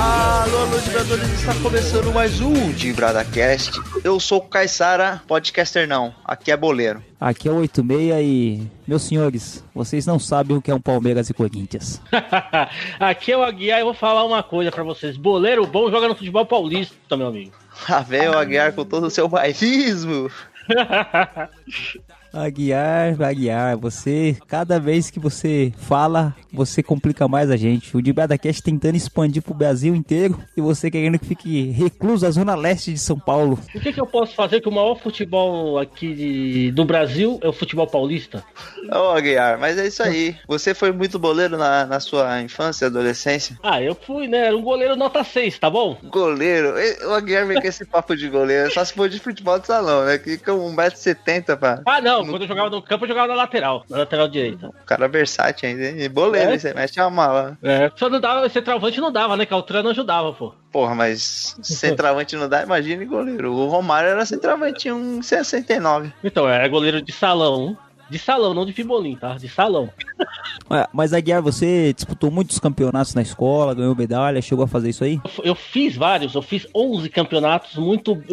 Alô, Vibradores, está começando mais um DibradaCast. Eu sou o Caissara, podcaster não, aqui é boleiro. Aqui é o 86 e, meus senhores, vocês não sabem o que é um Palmeiras e Corinthians. Aqui é o Aguiar e eu vou falar uma coisa pra vocês. Boleiro bom joga no futebol paulista, meu amigo. Ah, velho, o Aguiar com todo o seu bairrismo. Aguiar, você, cada vez que você fala, você complica mais a gente. O DibradaCast tentando expandir pro Brasil inteiro e você querendo que fique recluso à zona leste de São Paulo. O que eu posso fazer que o maior futebol aqui do Brasil é o futebol paulista? Ô, Aguiar, mas é isso aí. Você foi muito boleiro na sua infância e adolescência? Ah, eu fui, né? Era um goleiro nota 6, tá bom? Goleiro? O Aguiar vem com esse papo de goleiro, só se for de futebol de salão, né? Que com 1,70m, pá. Ah, não. Quando eu jogava no campo, eu jogava na lateral direita. O cara é versátil ainda, hein? Boleiro, você mexe a mala. É, só não dava, centroavante não dava, né? Que a Altran não ajudava, pô. Porra, mas centroavante não dá, imagine goleiro. O Romário era centroavante 1,69. Então, era goleiro de salão. De salão, não de Fibolim, tá? De salão. Mas, Aguiar, você disputou muitos campeonatos na escola, ganhou medalha, chegou a fazer isso aí? Eu fiz vários, eu fiz 11 campeonatos,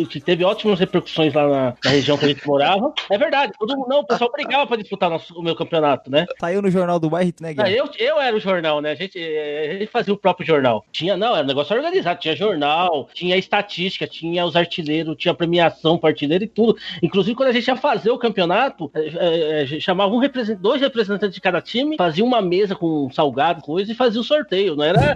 que teve ótimas repercussões lá na região que a gente morava. É verdade, o pessoal brigava pra disputar o meu campeonato, né? Saiu no Jornal do Bairro, né, Aguiar? Eu era o jornal, né? A gente fazia o próprio jornal. Era um negócio organizado, tinha jornal, tinha estatística, tinha os artilheiros, tinha premiação para artilheiro e tudo. Inclusive, quando a gente ia fazer o campeonato, chamava dois representantes de cada time, fazia uma mesa com salgado, coisa, e fazia o sorteio. Não era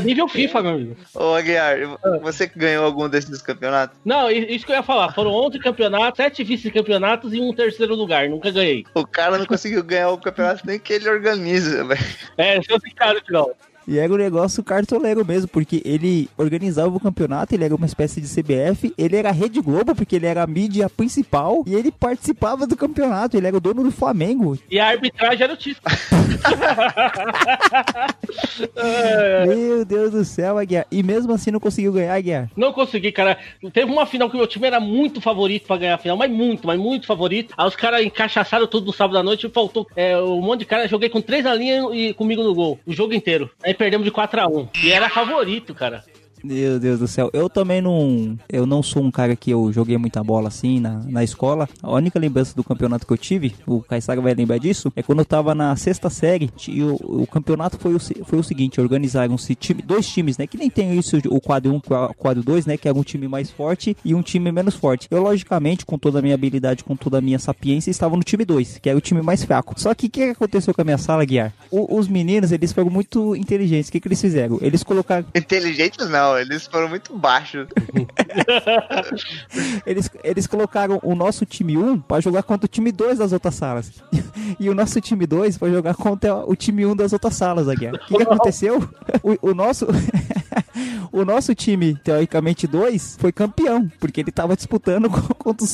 nível FIFA, meu amigo. Ô, Aguiar, você que ganhou algum desses campeonatos? Não, isso que eu ia falar. Foram 11 campeonatos, 7 vice-campeonatos e um terceiro lugar. Nunca ganhei. O cara não conseguiu ganhar o campeonato nem que ele organiza, velho. Eu sei cara, não. E era um negócio cartoleiro mesmo, porque ele organizava o campeonato, ele era uma espécie de CBF, ele era a Rede Globo, porque ele era a mídia principal, e ele participava do campeonato, ele era o dono do Flamengo. E a arbitragem era o título. Meu Deus do céu, Aguiar. E mesmo assim não conseguiu ganhar, Aguiar? Não consegui, cara. Teve uma final que o meu time era muito favorito pra ganhar a final, mas muito favorito. Aí os caras encaixaçaram tudo no sábado à noite e faltou um monte de cara. Joguei com 3 na linha e comigo no gol, o jogo inteiro. Aí perdemos de 4-1. E era favorito, cara. Meu Deus do céu, eu também não sou um cara que eu joguei muita bola assim na escola. A única lembrança do campeonato que eu tive, o Caissara vai lembrar disso, é quando eu tava na 6ª série, e o campeonato foi o seguinte: organizaram-se dois times, né, que nem tem isso, o quadro 1 e o quadro 2, né, que era um time mais forte e um time menos forte. Eu, logicamente, com toda a minha habilidade, com toda a minha sapiência, estava no time 2, que era o time mais fraco. Só que o que aconteceu com a minha sala, Guiar? Os meninos, eles foram muito inteligentes. O que eles fizeram? Eles colocaram... Inteligentes não, eles foram muito baixos. eles colocaram o nosso time 1 para jogar contra o time 2 das outras salas. E o nosso time 2 para jogar contra o time 1 das outras salas, Aguiar. O que aconteceu? O nosso time, teoricamente 2, foi campeão, porque ele tava disputando contra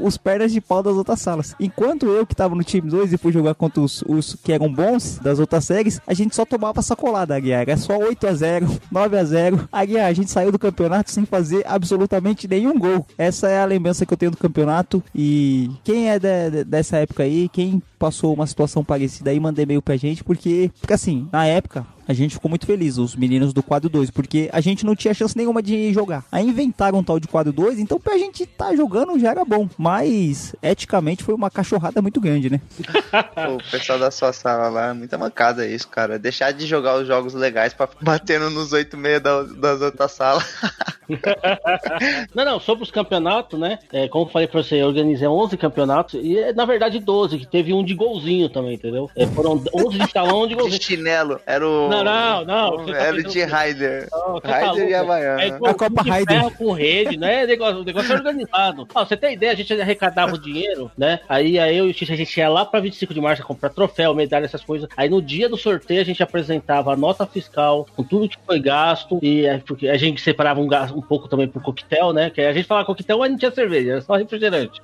os pernas de pau das outras salas. Enquanto eu, que tava no time 2 e fui jogar contra os que eram bons das outras séries, a gente só tomava sacolada, Aguiar. Era só 8-0, 9-0. Aguiar, a gente saiu do campeonato sem fazer absolutamente nenhum gol. Essa é a lembrança que eu tenho do campeonato. E quem é dessa época aí, quem passou uma situação parecida aí, manda e-mail pra gente, porque assim, na época, a gente ficou muito feliz, os meninos do quadro 2, porque a gente não tinha chance nenhuma de jogar. Aí inventaram um tal de quadro 2, então pra gente tá jogando já era bom. Mas, eticamente, foi uma cachorrada muito grande, né? O pessoal da sua sala lá, é muita mancada isso, cara. Deixar de jogar os jogos legais pra batendo nos 8,6 das outras salas. Não, sobre os campeonatos, né? Como eu falei pra você, eu organizei 11 campeonatos, e na verdade 12, que teve um de golzinho também, entendeu? Foram 11 de salão de golzinho. De chinelo, era o... Não. Era de Raider. Raider e Havaiana. A Copa Raider. Com rede, né? O negócio é organizado. Você tem ideia, a gente arrecadava o dinheiro, né? Aí eu e o Xixi, a gente ia lá pra 25 de março comprar troféu, medalha, essas coisas. Aí no dia do sorteio a gente apresentava a nota fiscal com tudo que foi gasto, e porque a gente separava um pouco também pro coquetel, né? Que a gente falava coquetel, mas não tinha cerveja, era só refrigerante.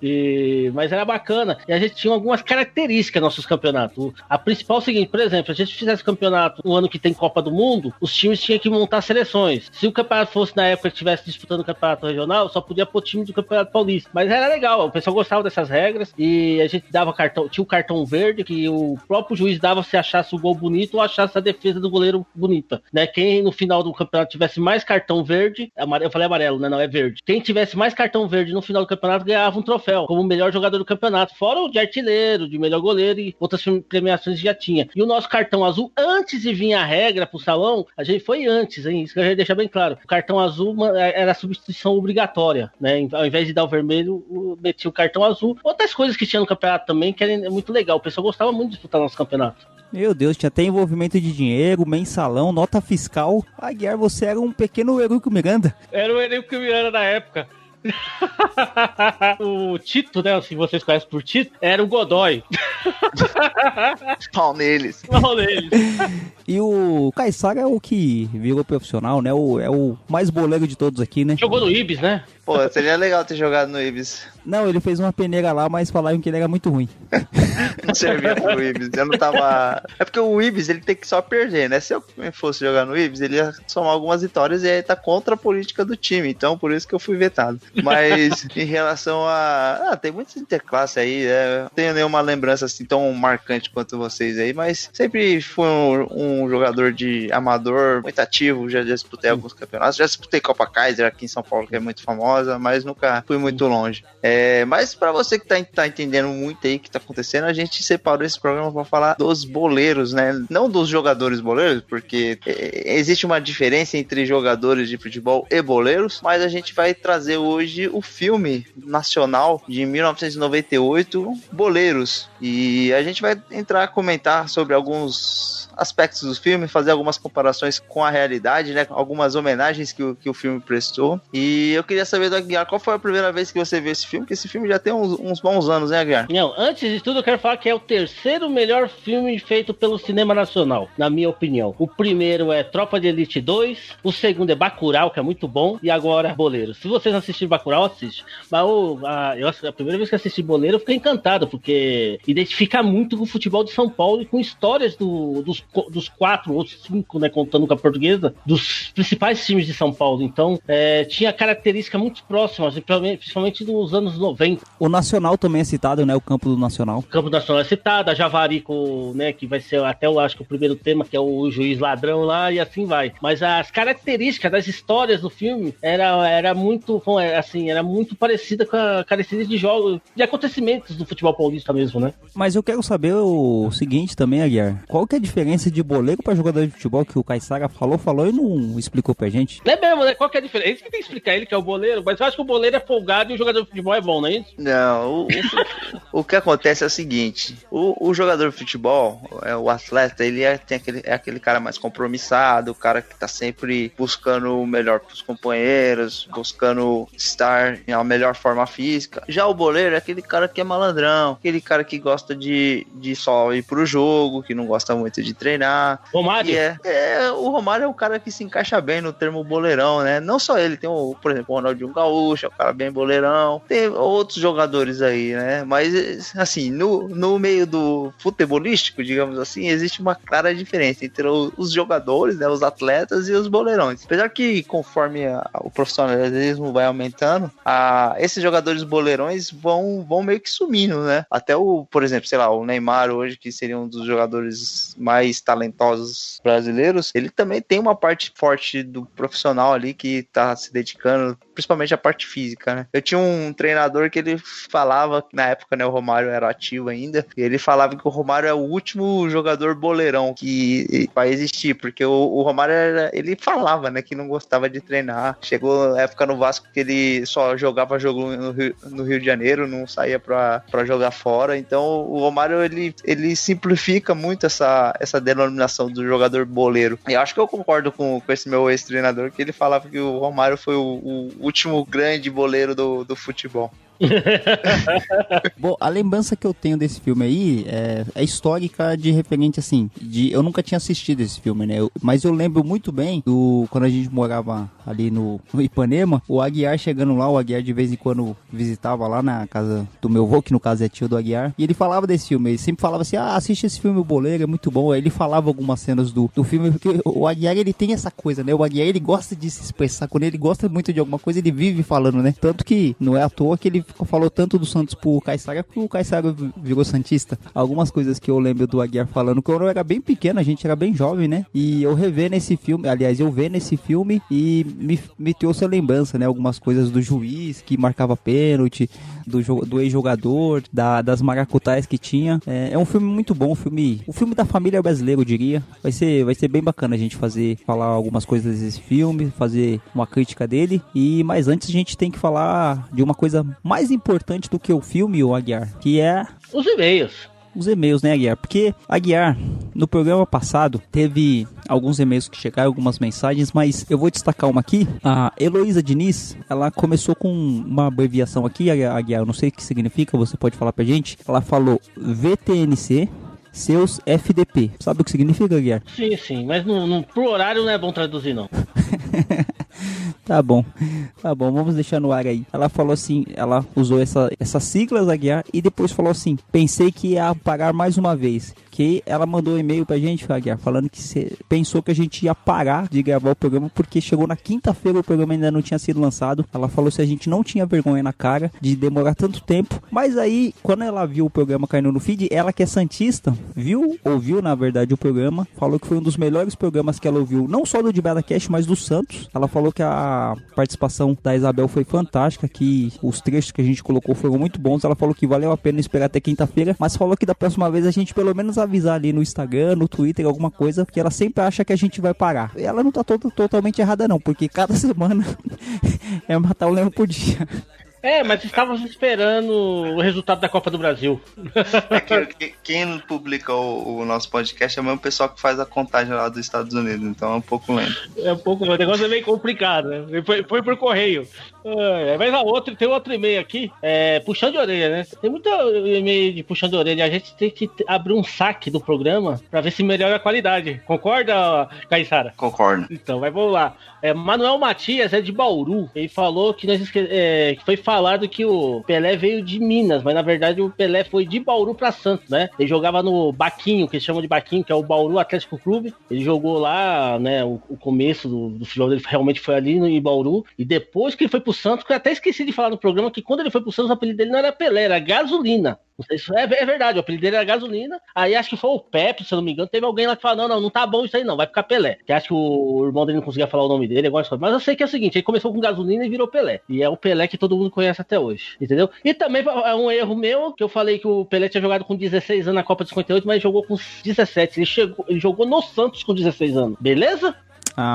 Mas era bacana. E a gente tinha algumas características nos nossos campeonatos. A principal é o seguinte, por exemplo, se a gente fizesse campeonato no ano que tem Copa do Mundo, os times tinham que montar seleções. Se o campeonato fosse na época que estivesse disputando o campeonato regional, só podia pôr time do Campeonato Paulista. Mas era legal, o pessoal gostava dessas regras e a gente dava cartão, tinha o cartão verde que o próprio juiz dava se achasse o gol bonito ou achasse a defesa do goleiro bonita, né? Quem no final do campeonato tivesse mais cartão verde, eu falei amarelo, né? Não, é verde. Quem tivesse mais cartão verde no final do campeonato ganhava um troféu como o melhor jogador do campeonato, fora o de artilheiro, de melhor goleiro e outras premiações já tinha. E o nosso cartão azul, antes de vir a regra pro salão, a gente foi antes, hein? Isso que eu já ia deixar bem claro. O cartão azul era a substituição obrigatória, né? Ao invés de dar o vermelho, metia o cartão azul. Outras coisas que tinha no campeonato também, que é muito legal. O pessoal gostava muito de disputar nosso campeonato. Meu Deus, tinha até envolvimento de dinheiro, mensalão, nota fiscal. Aguiar, você era um pequeno Eurico Miranda. Era o Eurico Miranda da época. O Tito, né? Se vocês conhecem por Tito, era o Godoy. Pau neles. Pau neles. E o Caissara é o que virou profissional, né? É o mais boleiro de todos aqui, né? Jogou no Ibis, né? Pô, seria legal ter jogado no Ibis. Não, ele fez uma peneira lá, mas falaram que ele era muito ruim. Não servia pro Ibis, eu não tava... É porque o Ibis, ele tem que só perder, né? Se eu fosse jogar no Ibis, ele ia somar algumas vitórias e aí tá contra a política do time, então por isso que eu fui vetado. Mas em relação a... tem muitos interclasse aí, né? Não tenho nenhuma lembrança assim tão marcante quanto vocês aí, mas sempre fui um jogador de amador muito ativo, já disputei alguns campeonatos, já disputei Copa Kaiser aqui em São Paulo, que é muito famosa, mas nunca fui muito longe. Mas pra você que tá entendendo muito aí o que tá acontecendo, a gente separou esse programa pra falar dos boleiros, né? Não dos jogadores boleiros, porque existe uma diferença entre jogadores de futebol e boleiros, mas a gente vai trazer hoje o filme nacional de 1998, Boleiros. E a gente vai comentar sobre alguns aspectos do filme, fazer algumas comparações com a realidade, né? Algumas homenagens que o filme prestou. E eu queria saber do Aguiar, qual foi a primeira vez que você viu esse filme? Porque esse filme já tem uns bons anos, né, Aguiar? Não, antes de tudo eu quero falar que é o terceiro melhor filme feito pelo cinema nacional, na minha opinião. O primeiro é Tropa de Elite 2, o segundo é Bacurau, que é muito bom, e agora Boleiro. Se vocês assistirem Bacurau, assiste. Mas a primeira vez que assisti Boleiro eu fiquei encantado, porque identifica muito com o futebol de São Paulo e com histórias dos 4 ou 5, né, contando com a portuguesa, dos principais times de São Paulo. Então, tinha características muito próximas, principalmente dos anos 90. O Nacional também é citado, né? O campo do Nacional. O campo do Nacional é citado, a Javarico, né? Que vai ser até, eu acho que o primeiro tema, que é o juiz ladrão lá, e assim vai. Mas as características das histórias do filme era muito parecida com a característica de jogos, de acontecimentos do futebol paulista mesmo, né? Mas eu quero saber o seguinte também, Aguiar. Qual que é a diferença de boleiro para jogador de futebol que o Caissara falou e não explicou pra gente? É mesmo, né? Qual que é a diferença? Isso que tem que explicar ele, que é o boleiro, mas eu acho que o boleiro é folgado e o jogador de futebol é bom, não é isso? Não, o que acontece é o seguinte, o jogador de futebol, o atleta, ele tem aquele cara mais compromissado, o cara que tá sempre buscando o melhor pros companheiros, buscando estar em uma melhor forma física. Já o boleiro é aquele cara que é malandrão, aquele cara que gosta de só ir pro jogo, que não gosta muito de treinar. Romário? O Romário é o cara que se encaixa bem no termo boleirão, né? Não só ele, tem por exemplo, o Ronaldinho Gaúcho, é um cara bem boleirão. Tem outros jogadores aí, né? Mas, assim, no meio do futebolístico, digamos assim, existe uma clara diferença entre os jogadores, né? Os atletas e os boleirões. Apesar que, conforme o profissionalismo vai aumentando, esses jogadores boleirões vão meio que sumindo, né? Até por exemplo, sei lá, o Neymar hoje, que seria um dos jogadores mais talentosos brasileiros, ele também tem uma parte forte do profissional ali que tá se dedicando, principalmente a parte física, né? Eu tinha um treinador que ele falava, na época, né, o Romário era ativo ainda, e ele falava que o Romário é o último jogador boleirão que vai existir, porque o Romário ele falava, né, que não gostava de treinar. Chegou a época no Vasco que ele só jogava jogo no Rio de Janeiro, não saía pra jogar fora. Então o Romário, ele simplifica muito essa denominação do jogador boleiro. E eu acho que eu concordo com esse meu ex-treinador, que ele falava que o Romário foi o último grande boleiro do futebol. Bom, a lembrança que eu tenho desse filme aí é histórica de referente, assim, eu nunca tinha assistido esse filme, né? Mas eu lembro muito bem quando a gente morava ali no Ipanema, o Aguiar chegando lá, o Aguiar de vez em quando visitava lá na casa do meu avô, que no caso é tio do Aguiar, e ele falava desse filme, ele sempre falava assim, assiste esse filme, O Boleiro, é muito bom. Aí ele falava algumas cenas do filme, porque o Aguiar, ele tem essa coisa, né? O Aguiar, ele gosta de se expressar, quando ele gosta muito de alguma coisa, ele vive falando, né? Tanto que não é à toa que ele falou tanto do Santos pro Caiçara, que o Caiçara virou santista. Algumas coisas que eu lembro do Aguiar falando, quando eu era bem pequeno, a gente era bem jovem, né? E eu rever nesse filme, aliás, eu ver nesse filme e me trouxe a lembrança, né? Algumas coisas do juiz que marcava pênalti, do ex-jogador, das maracutais que tinha. É um filme muito bom, o filme da família brasileira, eu diria. Vai ser bem bacana a gente falar algumas coisas desse filme, fazer uma crítica dele. Mas antes a gente tem que falar de uma coisa mais importante do que o filme, o Aguiar, que é os e-mails. Os e-mails, né, Aguiar? Porque, Aguiar, no programa passado, teve alguns e-mails que chegaram, algumas mensagens, mas eu vou destacar uma aqui. A Heloísa Diniz, ela começou com uma abreviação aqui, Aguiar, eu não sei o que significa, você pode falar pra gente. Ela falou VTNC, seus FDP. Sabe o que significa, Aguiar? Sim, mas pro horário não é bom traduzir, não. Tá bom, vamos deixar no ar aí. Ela falou assim, ela usou essas siglas, Aguiar, e depois falou assim, pensei que ia parar mais uma vez. Que ela mandou um e-mail pra gente, Aguiar, falando que pensou que a gente ia parar de gravar o programa, porque chegou na quinta-feira, o programa ainda não tinha sido lançado. Ela falou se a gente não tinha vergonha na cara de demorar tanto tempo. Mas aí, quando ela viu o programa caindo no feed, ela que é santista, ouviu na verdade o programa, falou que foi um dos melhores programas que ela ouviu, não só do Dibada Cast, mas do Santos. Ela falou que a participação da Isabel foi fantástica, que os trechos que a gente colocou foram muito bons. Ela falou que valeu a pena esperar até quinta-feira, mas falou que da próxima vez a gente pelo menos avisar ali no Instagram, no Twitter, alguma coisa, porque ela sempre acha que a gente vai parar. E ela não tá totalmente errada não, porque cada semana é matar um leão por dia. Mas estávamos esperando o resultado da Copa do Brasil. Quem publica o nosso podcast é o mesmo pessoal que faz a contagem lá dos Estados Unidos, então é um pouco lento. O negócio é meio complicado, né? Foi por correio. Mas tem outro e-mail aqui, puxão de orelha, né? Tem muito e-mail de puxão de orelha. A gente tem que abrir um saque do programa pra ver se melhora a qualidade. Concorda, Caiçara? Concordo. Então, vamos lá. Manuel Matias é de Bauru. Ele falou que que foi falado que o Pelé veio de Minas, mas na verdade o Pelé foi de Bauru pra Santos, né? Ele jogava no Baquinho, que eles chamam de Baquinho, que é o Bauru Atlético Clube. Ele jogou lá, né? O começo do futebol dele realmente foi ali em Bauru. E depois que ele foi pro Santos, que eu até esqueci de falar no programa, que quando ele foi pro Santos, o apelido dele não era Pelé, era Gasolina. Não sei se é verdade, o apelido dele era Gasolina. Aí acho que foi o Pepe, se eu não me engano. Teve alguém lá que falou: não tá bom isso aí, não, vai ficar Pelé. Que acho que o irmão dele não conseguia falar o nome dele, mas eu sei que é o seguinte: ele começou com Gasolina e virou Pelé. E é o Pelé que todo mundo conhece até hoje, entendeu? E também é um erro meu, que eu falei que o Pelé tinha jogado com 16 anos na Copa de 58, mas jogou com 17. Ele jogou no Santos com 16 anos, beleza?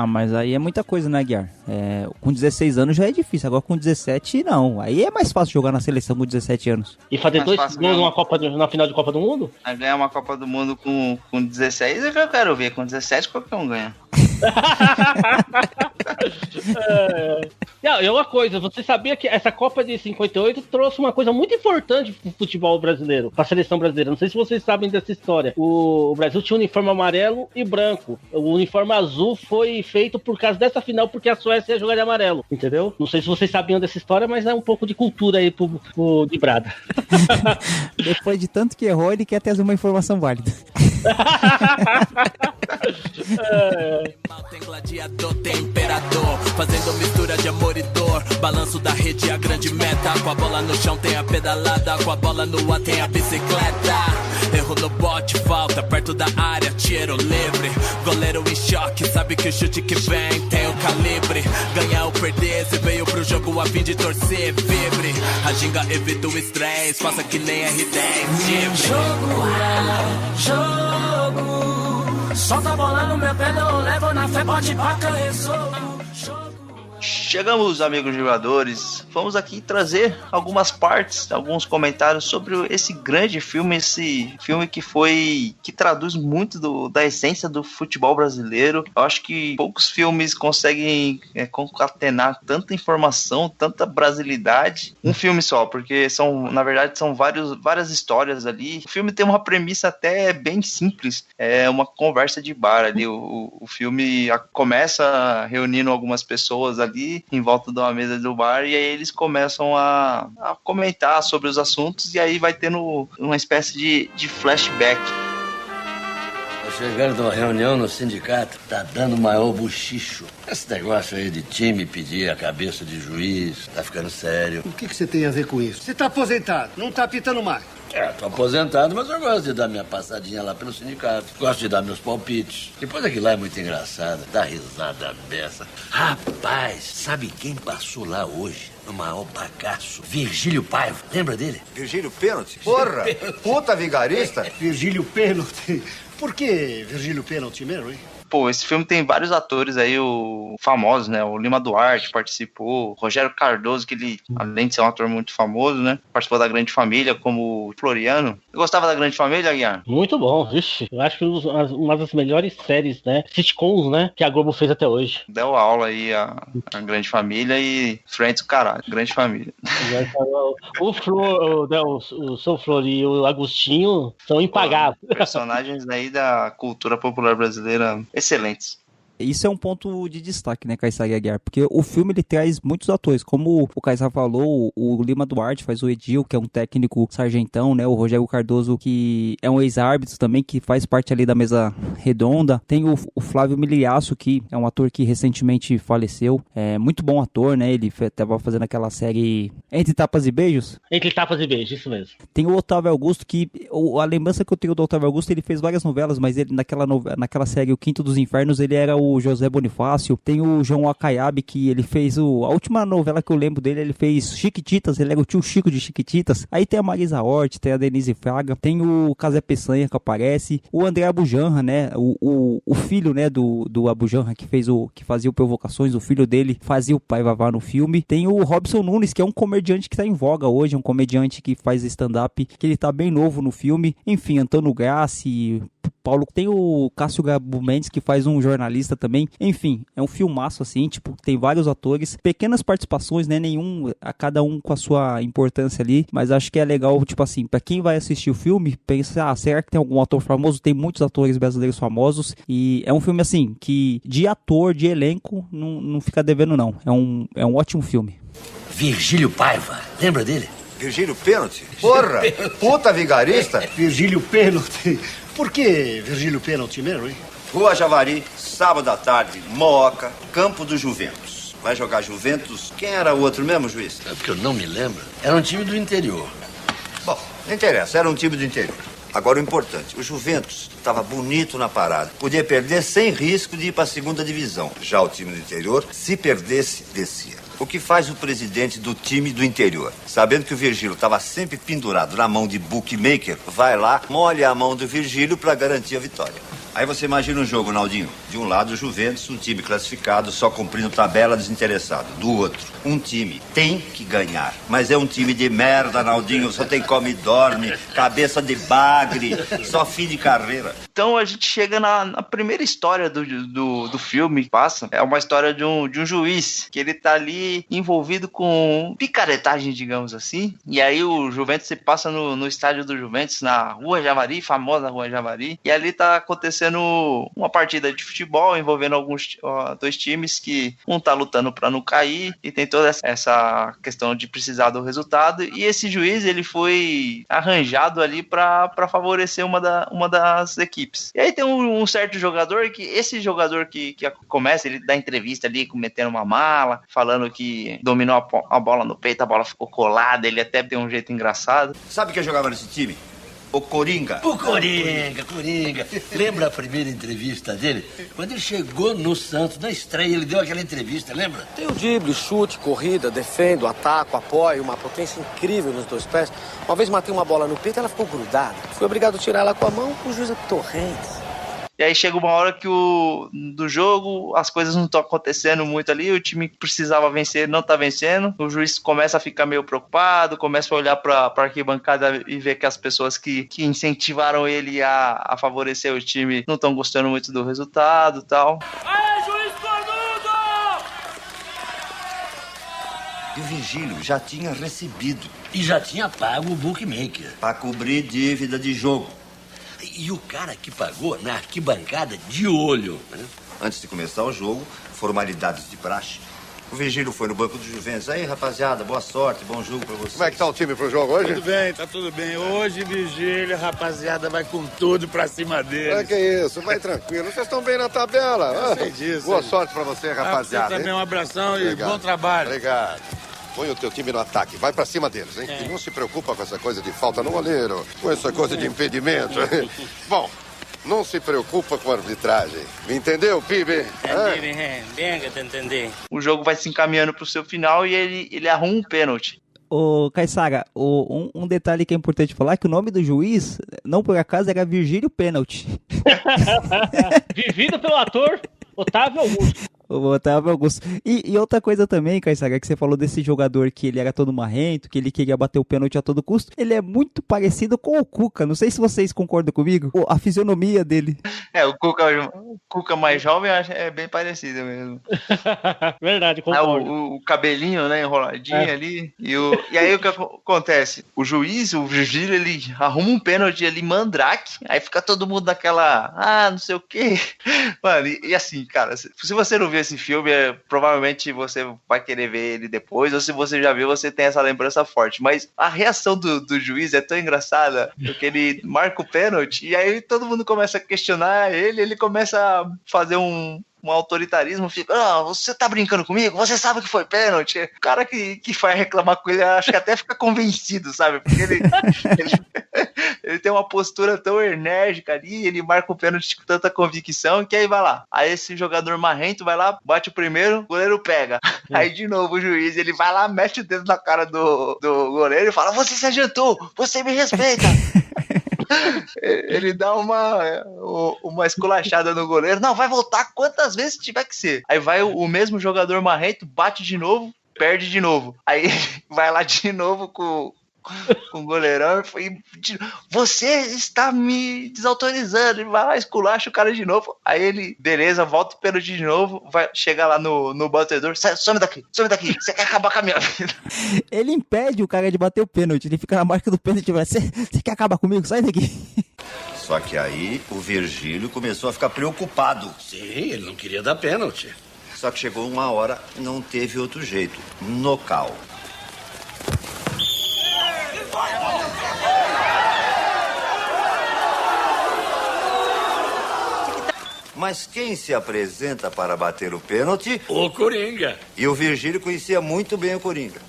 Mas aí é muita coisa, né, Aguiar? Com 16 anos já é difícil, agora com 17 não. Aí é mais fácil jogar na seleção com 17 anos. E fazer 2 gols na final de Copa do Mundo? Ganhar uma Copa do Mundo com 16 é que eu quero ver. Com 17 qualquer um ganha. E uma coisa, você sabia que essa Copa de 58 trouxe uma coisa muito importante pro futebol brasileiro, pra seleção brasileira? Não sei se vocês sabem dessa história. O Brasil tinha um uniforme amarelo e branco. O uniforme azul foi feito por causa dessa final, porque a Suécia ia jogar de amarelo, entendeu? Não sei se vocês sabiam dessa história, mas é um pouco de cultura aí pro de Brada. Depois de tanto que errou, ele quer ter uma informação válida. Tem gladiador, tem imperador, fazendo mistura de amor e dor. Balanço da rede, a grande meta. Com a bola no chão tem a pedalada, com a bola no ar tem a bicicleta. Erro no bote, falta perto da área, tiro livre. Goleiro em choque, sabe que o chute que vem tem o calibre. Ganhar ou perder, se veio pro jogo a fim de torcer, vibre. A ginga evita o estresse, faça que nem R10. Jogo. Solta a bola no meu pé, não levo na fé, pode pra que eu resolvo. Chegamos, amigos jogadores, vamos aqui trazer algumas partes, alguns comentários sobre esse grande filme, esse filme que traduz muito da essência do futebol brasileiro. Eu acho que poucos filmes conseguem concatenar tanta informação, tanta brasilidade, um filme só, porque na verdade são várias histórias ali. O filme tem uma premissa até bem simples, é uma conversa de bar ali. O filme começa reunindo algumas pessoas ali em volta de uma mesa do bar, e aí eles começam a comentar sobre os assuntos, e aí vai tendo uma espécie de flashback. Tô chegando de uma reunião no sindicato, tá dando maior buchicho. Esse negócio aí de time pedir a cabeça de juiz, tá ficando sério. O que você tem a ver com isso? Você tá aposentado, não tá apitando mais. Tô aposentado, mas eu gosto de dar minha passadinha lá pelo sindicato. Gosto de dar meus palpites. Depois aquilo lá é muito engraçado, dá risada beça. Rapaz, sabe quem passou lá hoje? No maior bagaço? Virgílio Paiva. Lembra dele? Virgílio Pênalti? Porra, puta vigarista. Virgílio Pênalti. Por que Virgílio Pênalti mesmo, hein? Pô, esse filme tem vários atores aí, famosos, né? O Lima Duarte participou, o Rogério Cardoso, que ele, além de ser um ator muito famoso, né? Participou da Grande Família, como Floriano. Você gostava da Grande Família, Guiar? Muito bom, vixe. Eu acho que uma das melhores séries, né? Sitcoms, né? Que a Globo fez até hoje. Deu aula aí a Grande Família e Friends, caralho, Grande Família. O São Flor e o Agostinho são impagáveis. Personagens aí da cultura popular brasileira excelentes. Isso é um ponto de destaque, né, Kaysar e Aguiar, porque o filme ele traz muitos atores, como o Kaysar falou, o Lima Duarte faz o Edil, que é um técnico sargentão, né, o Rogério Cardoso, que é um ex-árbitro também, que faz parte ali da mesa redonda, tem o Flávio Miliasso, que é um ator que recentemente faleceu, é muito bom ator, né, ele estava fazendo aquela série Entre Tapas e Beijos. Entre Tapas e Beijos, isso mesmo. Tem o Otávio Augusto, que a lembrança que eu tenho do Otávio Augusto, ele fez várias novelas, mas ele naquela série O Quinto dos Infernos, ele era o José Bonifácio. Tem o João Akayabe, que ele fez a última novela que eu lembro dele, ele fez Chiquititas, ele era o tio Chico de Chiquititas. Aí tem a Marisa Hort, tem a Denise Fraga, tem o Casé Peçanha que aparece, o André Abujanra, né, o filho, né, do Abujanra, que fazia o Provocações, o filho dele fazia o Pai Vavá no filme. Tem o Robson Nunes, que é um comediante que tá em voga hoje, um comediante que faz stand-up, que ele tá bem novo no filme. Enfim, Antônio Grassi, Paulo, tem o Cássio Gabo Mendes, que faz um jornalista também. Enfim, é um filmaço assim, tipo, tem vários atores, pequenas participações, né, a cada um com a sua importância ali, mas acho que é legal, tipo assim, pra quem vai assistir o filme, pensa, será que tem algum ator famoso? Tem muitos atores brasileiros famosos, e é um filme assim, que de ator, de elenco, não fica devendo não, é um ótimo filme. Virgílio Paiva, lembra dele? Virgílio Pênalti? Porra, puta vigarista. Virgílio Pênalti. Por que Virgílio Pênalti mesmo, hein? Rua Javari, sábado à tarde, Mooca, campo do Juventus. Vai jogar Juventus? Quem era o outro mesmo, juiz? É porque eu não me lembro. Era um time do interior. Bom, não interessa, era um time do interior. Agora o importante, o Juventus estava bonito na parada. Podia perder sem risco de ir para a segunda divisão. Já o time do interior, se perdesse, descia. O que faz o presidente do time do interior? Sabendo que o Virgílio estava sempre pendurado na mão de bookmaker, vai lá, molha a mão do Virgílio para garantir a vitória. Aí você imagina um jogo, Naldinho. De um lado o Juventus, um time classificado, só cumprindo tabela, desinteressado. Do outro, um time tem que ganhar. Mas é um time de merda, Naldinho. Só tem come e dorme, cabeça de bagre, só fim de carreira. Então a gente chega na primeira história do filme que passa. É uma história de um juiz, que ele tá ali envolvido com picaretagem, digamos assim. E aí o Juventus se passa no estádio do Juventus, na Rua Javari, famosa Rua Javari. E ali tá acontecendo uma partida de futebol envolvendo dois times, que um tá lutando para não cair, e tem toda essa questão de precisar do resultado, e esse juiz ele foi arranjado ali para favorecer uma das equipes. E aí tem um certo jogador, esse jogador que começa, ele dá entrevista ali, metendo uma mala, falando que dominou a bola no peito, a bola ficou colada, ele até tem um jeito engraçado. Sabe quem jogava nesse time? O Coringa. O Coringa. Lembra a primeira entrevista dele? Quando ele chegou no Santos, na estreia, ele deu aquela entrevista, lembra? Tem o drible, chute, corrida, defendo, ataco, apoio, uma potência incrível nos dois pés. Uma vez matei uma bola no peito, ela ficou grudada. Fui obrigado a tirar ela com a mão, o juiz apitou hands. E aí chega uma hora que do jogo, as coisas não estão acontecendo muito ali, o time que precisava vencer não tá vencendo, o juiz começa a ficar meio preocupado, começa a olhar pra arquibancada e ver que as pessoas que incentivaram ele a favorecer o time não estão gostando muito do resultado e tal. Aê, juiz cornudo! E o Virgílio já tinha recebido. E já tinha pago o bookmaker. Para cobrir dívida de jogo. E o cara que pagou na arquibancada de olho. Né? Antes de começar o jogo, formalidades de praxe. O Virgílio foi no banco do Juventus. Aí, rapaziada, boa sorte, bom jogo pra vocês. Como é que tá o time pro jogo hoje? Tá tudo bem. Hoje, Virgílio, rapaziada, vai com tudo pra cima deles. É que isso, vai tranquilo. Vocês estão bem na tabela. Eu sei disso. Boa sorte pra você, rapaziada. Você também, um abração e bom trabalho. Obrigado. Põe o teu time no ataque, vai pra cima deles, hein? E não se preocupa com essa coisa de falta no goleiro, com essa coisa de impedimento. Bom, não se preocupa com a arbitragem. Me entendeu, Pibe? Bem que eu entendi. O jogo vai se encaminhando pro seu final e ele arruma um pênalti. Ô, Caissara, um detalhe que é importante falar é que o nome do juiz, não por acaso, era Virgílio Pênalti. Vivido pelo ator Otávio Augusto. O Otávio Augusto. E outra coisa também, Caissara, que você falou desse jogador que ele era todo marrento, que ele queria bater o pênalti a todo custo, ele é muito parecido com o Cuca. Não sei se vocês concordam comigo. A fisionomia dele. O Cuca mais jovem é bem parecido mesmo. Verdade, concordo. O cabelinho, né, enroladinho ali. E aí o que acontece? O juiz, o Virgílio, ele arruma um pênalti ali, mandrake, aí fica todo mundo naquela, não sei o quê. Mano, e assim, cara, se você não viu esse filme, provavelmente você vai querer ver ele depois, ou se você já viu, você tem essa lembrança forte. Mas a reação do juiz é tão engraçada, porque ele marca o pênalti, e aí todo mundo começa a questionar ele começa a fazer um autoritarismo, fica, você tá brincando comigo? Você sabe que foi pênalti? O cara que vai reclamar com ele, acho que até fica convencido, sabe? Porque ele tem uma postura tão enérgica ali, ele marca o pênalti com tanta convicção, que aí vai lá. Aí esse jogador marrento vai lá, bate o primeiro, o goleiro pega. Aí de novo o juiz, ele vai lá, mete o dedo na cara do goleiro e fala, você se adiantou, você me respeita. Ele dá uma esculachada no goleiro. Não, vai voltar quantas vezes tiver que ser. Aí vai o mesmo jogador marrento, bate de novo, perde de novo. Aí vai lá de novo com o goleirão e você está me desautorizando. Ele vai lá, esculacha o cara de novo. Aí ele, beleza, volta o pênalti de novo, vai chegar lá no batedor, some daqui, você quer acabar com a minha vida. Ele impede o cara de bater o pênalti, ele fica na marca do pênalti, você quer acabar comigo? Sai daqui. Só que aí o Virgílio começou a ficar preocupado. Sim, ele não queria dar pênalti. Só que chegou uma hora, não teve outro jeito. Nocal. Mas quem se apresenta para bater o pênalti? O Coringa. E o Virgílio conhecia muito bem o Coringa.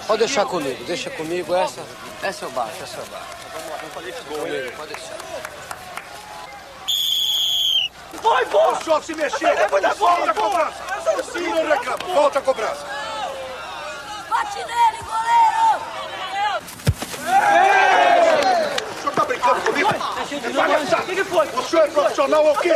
Pode deixar comigo, deixa comigo. Essa eu baixo, Vamos fazer esse gol, comigo, pode deixar. Vai, bola! O senhor se mexer! Volta a cobrança! Não reclama, volta a cobrança! Bate nele, goleiro! O senhor tá brincando comigo? O que foi? O senhor é profissional ou o quê?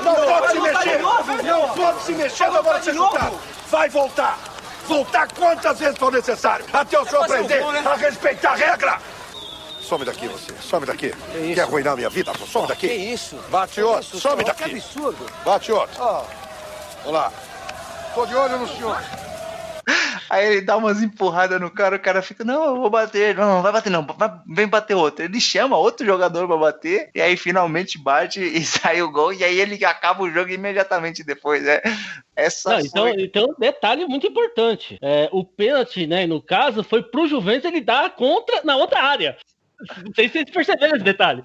Não pode se mexer! Não pode se mexer na hora de chutar! Vai voltar! Voltar quantas vezes for necessário! Até o senhor aprender a respeitar a regra! Some daqui você, some daqui. Quer arruinar minha vida? Some daqui. Que isso? Bate outro, some daqui. Que absurdo. Bate outro. Olá. Tô de olho no senhor. Aí ele dá umas empurradas no cara, o cara fica, não, eu vou bater. Não, vai bater não, vem bater outro. Ele chama outro jogador pra bater, e aí finalmente bate e sai o gol, e aí ele acaba o jogo imediatamente depois, né? Então, detalhe muito importante. O pênalti, né, no caso, foi pro Juventus ele dar na outra área. Não sei se vocês perceberam esse detalhe.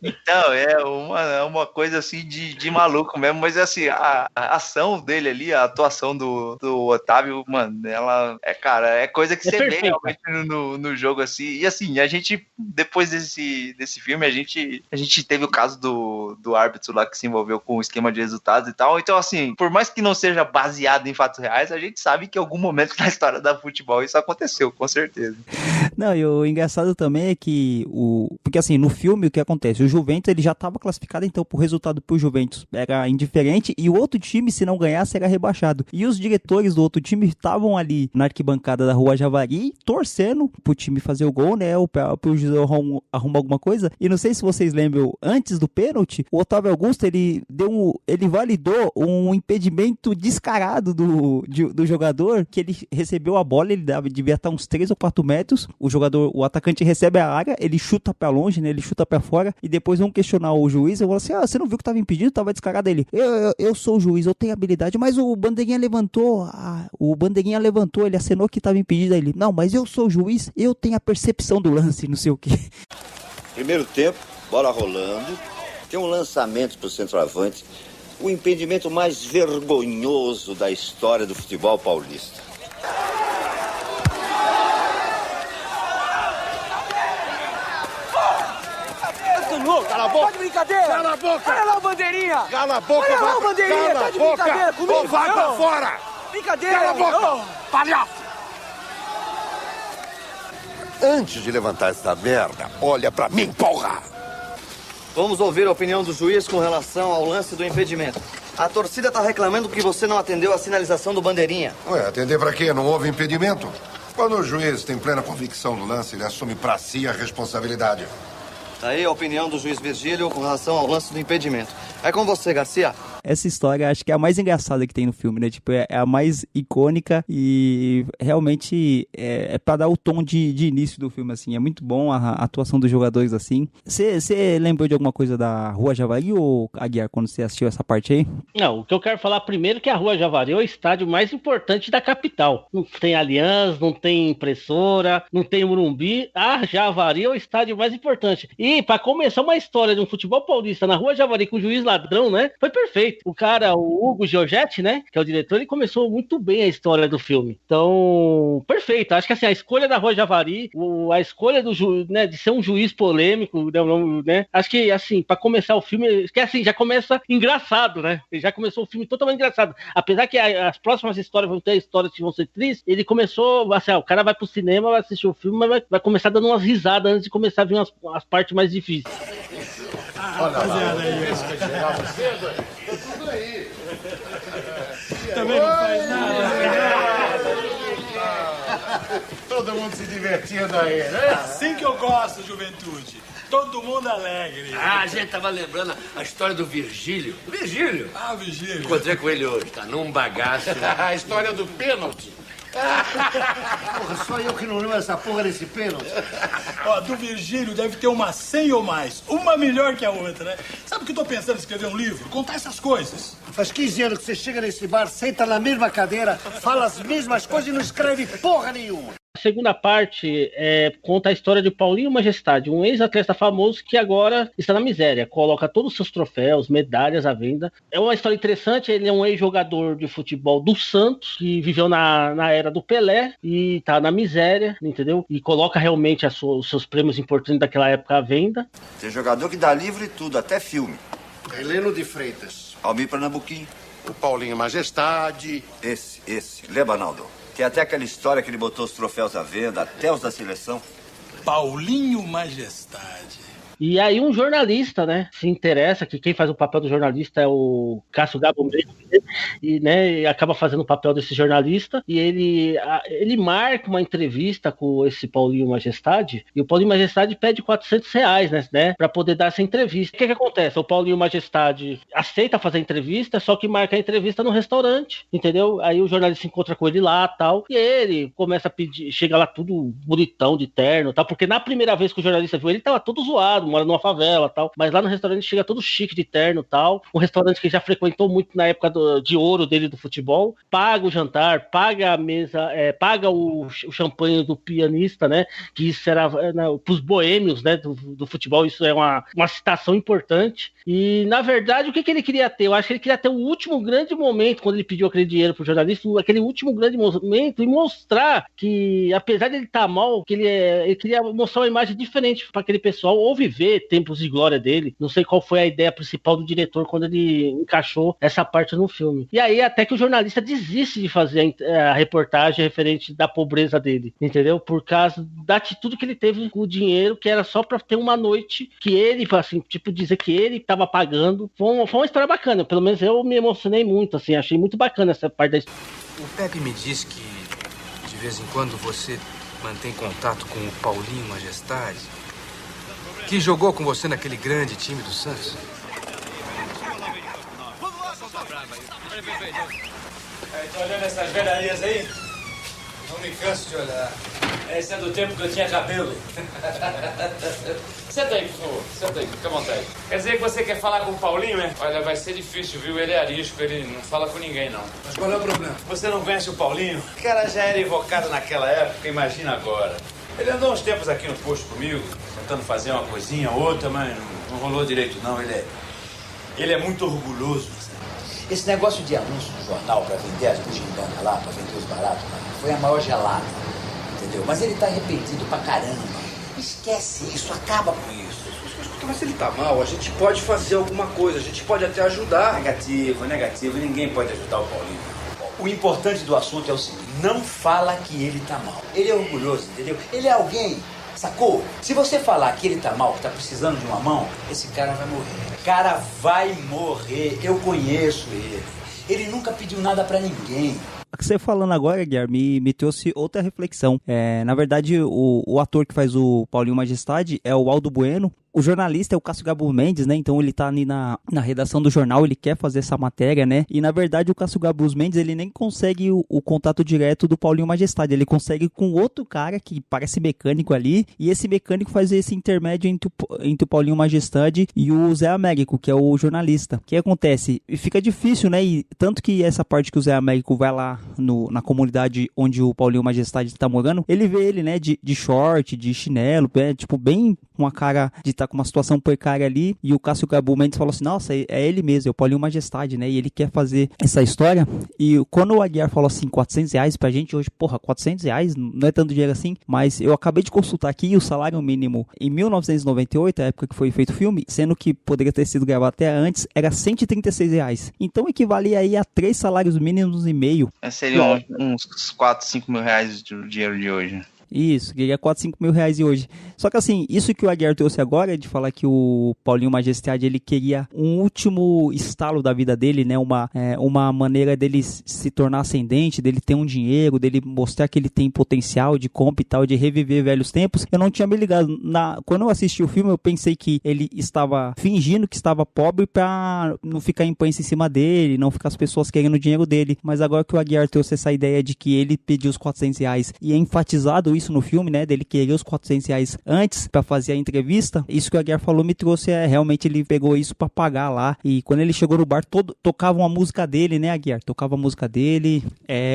Então, é uma coisa assim de maluco mesmo, mas assim, a ação dele ali, a atuação do Otávio, mano, ela é coisa que você vê realmente no jogo, assim. E assim, a gente, depois desse filme, a gente teve o caso do árbitro lá que se envolveu com o esquema de resultados e tal. Então, assim, por mais que não seja baseado em fatos reais, a gente sabe que em algum momento na história da futebol isso aconteceu, com certeza. Não, e o engraçado também é que porque assim, no filme o que acontece? O Juventus ele já estava classificado, então o resultado pro Juventus era indiferente e o outro time, se não ganhasse, era rebaixado. E os diretores do outro time estavam ali na arquibancada da Rua Javari, torcendo pro time fazer o gol, né? Ou pro juiz arrumar alguma coisa. E não sei se vocês lembram, antes do pênalti, o Otávio Augusto, ele validou um impedimento descarado do jogador, que ele recebeu a bola, ele devia estar uns 3 ou 4 metros, o atacante recebe a área, ele chuta pra longe, né? Ele chuta pra fora, e depois vão questionar o juiz, eu vou assim, você não viu que tava impedido? Tava descarado. Ele, eu sou o juiz, eu tenho habilidade, mas o bandeirinha levantou, ele acenou que tava impedido. Ele, não, mas eu sou o juiz, eu tenho a percepção do lance, não sei o que. Primeiro tempo, bola rolando, tem um lançamento pro centroavante, o impedimento mais vergonhoso da história do futebol paulista. Cala a boca! Tá de brincadeira! Cala a boca! Olha lá o bandeirinha! Cala a boca! Olha lá o bandeirinha! Cala Tá de a boca! brincadeira comigo! Ou vai pra fora! Brincadeira! Cala a boca! Oh. Palhaço! Antes de levantar essa merda, olha pra mim, porra! Vamos ouvir a opinião do juiz com relação ao lance do impedimento. A torcida tá reclamando que você não atendeu a sinalização do bandeirinha. Ué, atender pra quê? Não houve impedimento? Quando o juiz tem plena convicção do lance, ele assume pra si a responsabilidade. Tá aí a opinião do juiz Virgílio com relação ao lance do impedimento. É com você, Garcia. Essa história acho que é a mais engraçada que tem no filme, né? Tipo, é a mais icônica e realmente é pra dar o tom de início do filme, assim. É muito bom a atuação dos jogadores, assim. Você lembrou de alguma coisa da Rua Javari ou, Aguiar, quando você assistiu essa parte aí? Não, o que eu quero falar primeiro é que a Rua Javari é o estádio mais importante da capital. Não tem Allianz, não tem Impressora, não tem Morumbi. A Javari é o estádio mais importante. E pra começar uma história de um futebol paulista na Rua Javari com o juiz ladrão, né? Foi perfeito. O cara, o Hugo Giorgetti, né, que é o diretor, ele começou muito bem a história do filme. Então, perfeito. Acho que assim, a escolha da Rua Javari, a escolha do né, de ser um juiz polêmico, né, acho que assim, pra começar o filme, que assim, já começa engraçado, né? Já começou o filme totalmente engraçado. Apesar que as próximas histórias vão ter histórias que vão ser tristes, ele começou, assim, o cara vai pro cinema, vai assistir o filme, mas vai começar dando umas risadas antes de começar a vir as partes mais difíceis. Olha rapaziada aí. Tudo aí. Também não faz nada. Todo mundo se divertindo aí, né? Assim que eu gosto, juventude. Todo mundo alegre. Ah, a gente tava lembrando a história do Virgílio. Virgílio? Ah, Virgílio. Encontrei com ele hoje, tá num bagaço. A história do pênalti. Porra, só eu que não lembro essa porra desse pênalti. Ó, do Virgílio deve ter umas 100 ou mais. Uma melhor que a outra, né? Sabe o que eu tô pensando em escrever um livro? Contar essas coisas. Faz 15 anos que você chega nesse bar, senta na mesma cadeira, fala as mesmas coisas e não escreve porra nenhuma. A segunda parte conta a história de Paulinho Majestade, um ex-atleta famoso que agora está na miséria. Coloca todos os seus troféus, medalhas à venda. É uma história interessante, ele é um ex-jogador de futebol do Santos, que viveu na era do Pelé e está na miséria, entendeu? E coloca realmente os seus prêmios importantes daquela época à venda. Tem jogador que dá livro e tudo, até filme. Heleno de Freitas. Almir Pernambuquim. O Paulinho Majestade. Esse. Lembra, Naldo? Tem até aquela história que ele botou os troféus à venda, até os da seleção. Paulinho Majestade. E aí um jornalista, né, se interessa, que quem faz o papel do jornalista é o Cássio Gabo Mendes, e, né, acaba fazendo o papel desse jornalista, e ele marca uma entrevista com esse Paulinho Majestade, e o Paulinho Majestade pede R$400, né, pra poder dar essa entrevista. O que acontece? O Paulinho Majestade aceita fazer a entrevista, só que marca a entrevista no restaurante, entendeu? Aí o jornalista encontra com ele lá, tal, e ele começa a pedir, chega lá tudo bonitão, de terno, tal, porque na primeira vez que o jornalista viu ele, tava todo zoado, mora numa favela, tal, mas lá no restaurante chega todo chique de terno, tal, um restaurante que já frequentou muito na época de ouro dele do futebol, paga o jantar, paga a mesa, paga o champanhe do pianista, né, que isso era pros boêmios, né, do futebol, isso é uma citação importante, e na verdade o que ele queria ter? Eu acho que ele queria ter o último grande momento, quando ele pediu aquele dinheiro pro jornalista, aquele último grande momento, e mostrar que, apesar de ele estar mal, que ele queria mostrar uma imagem diferente para aquele pessoal, ou viver reviver tempos de glória dele. Não sei qual foi a ideia principal do diretor quando ele encaixou essa parte no filme. E aí até que o jornalista desiste de fazer a reportagem referente da pobreza dele, entendeu? Por causa da atitude que ele teve com o dinheiro, que era só pra ter uma noite que ele, assim, tipo, dizer que ele tava pagando. Foi uma história bacana, pelo menos eu me emocionei muito, assim, achei muito bacana essa parte da história. O Pepe me disse que de vez em quando você mantém contato com o Paulinho Majestade, que jogou com você naquele grande time do Santos. Tá olhando essas velharias aí? Não me canso de olhar. Esse é do tempo que eu tinha cabelo. Senta aí, por favor. Senta aí, fica à vontade. Quer dizer que você quer falar com o Paulinho, né? Olha, vai ser difícil, viu? Ele é arisco, ele não fala com ninguém, não. Mas qual é o problema? Você não conhece o Paulinho? O cara já era invocado naquela época, imagina agora. Ele andou uns tempos aqui no posto comigo, tentando fazer uma coisinha ou outra, mas não rolou direito, não. Ele é muito orgulhoso. Esse negócio de anúncio no jornal para vender as bugigangas lá, para vender os baratos, foi a maior gelada, entendeu? Mas ele tá arrependido pra caramba. Esquece isso, acaba com isso. Mas se ele tá mal, a gente pode fazer alguma coisa, a gente pode até ajudar. Negativo, ninguém pode ajudar o Paulinho. O importante do assunto é o seguinte, não fala que ele tá mal. Ele é orgulhoso, entendeu? Ele é alguém, sacou? Se você falar que ele tá mal, que tá precisando de uma mão, esse cara vai morrer. O cara vai morrer, eu conheço ele. Ele nunca pediu nada pra ninguém. O que você falando agora, Guilherme, me trouxe outra reflexão. Na verdade, o ator que faz o Paulinho Majestade é o Aldo Bueno. O jornalista é o Cássio Gabo Mendes, né? Então ele tá ali na redação do jornal, ele quer fazer essa matéria, né? E na verdade o Cássio Gabo Mendes, ele nem consegue o contato direto do Paulinho Majestade. Ele consegue com outro cara que parece mecânico ali. E esse mecânico faz esse intermédio entre o Paulinho Majestade e o Zé Américo, que é o jornalista. O que acontece? Fica difícil, né? E tanto que essa parte que o Zé Américo vai lá na comunidade onde o Paulinho Majestade tá morando, ele vê ele, né? De short, de chinelo, tipo bem uma cara de tá com uma situação precária ali, e o Cássio Gabo Mendes falou assim, nossa, é ele mesmo, é o Paulinho Majestade, né, e ele quer fazer essa história, e quando o Aguiar falou assim, R$400 pra gente hoje, porra, R$400 não é tanto dinheiro assim, mas eu acabei de consultar aqui, o salário mínimo em 1998, a época que foi feito o filme, sendo que poderia ter sido gravado até antes, era R$136, então equivalia aí a 3 salários mínimos e meio. Seriam uns 4, 5 mil reais do dinheiro de hoje. Isso, que é 4, 5 mil reais hoje. Só que assim, isso que o Aguiar trouxe agora, de falar que o Paulinho Majestade, ele queria um último estalo da vida dele, né, uma maneira dele se tornar ascendente, dele ter um dinheiro, dele mostrar que ele tem potencial de compra e tal, de reviver velhos tempos. Eu não tinha me ligado. Quando eu assisti o filme, eu pensei que ele estava fingindo que estava pobre pra não ficar imprensa em cima dele, não ficar as pessoas querendo o dinheiro dele. Mas agora que o Aguiar trouxe essa ideia de que ele pediu os R$400 e é enfatizado isso no filme, né, dele querer os R$400 antes pra fazer a entrevista, isso que o Aguiar falou me trouxe, realmente ele pegou isso pra pagar lá, e quando ele chegou no bar, tocava uma música dele, né, Aguiar, tocava a música dele,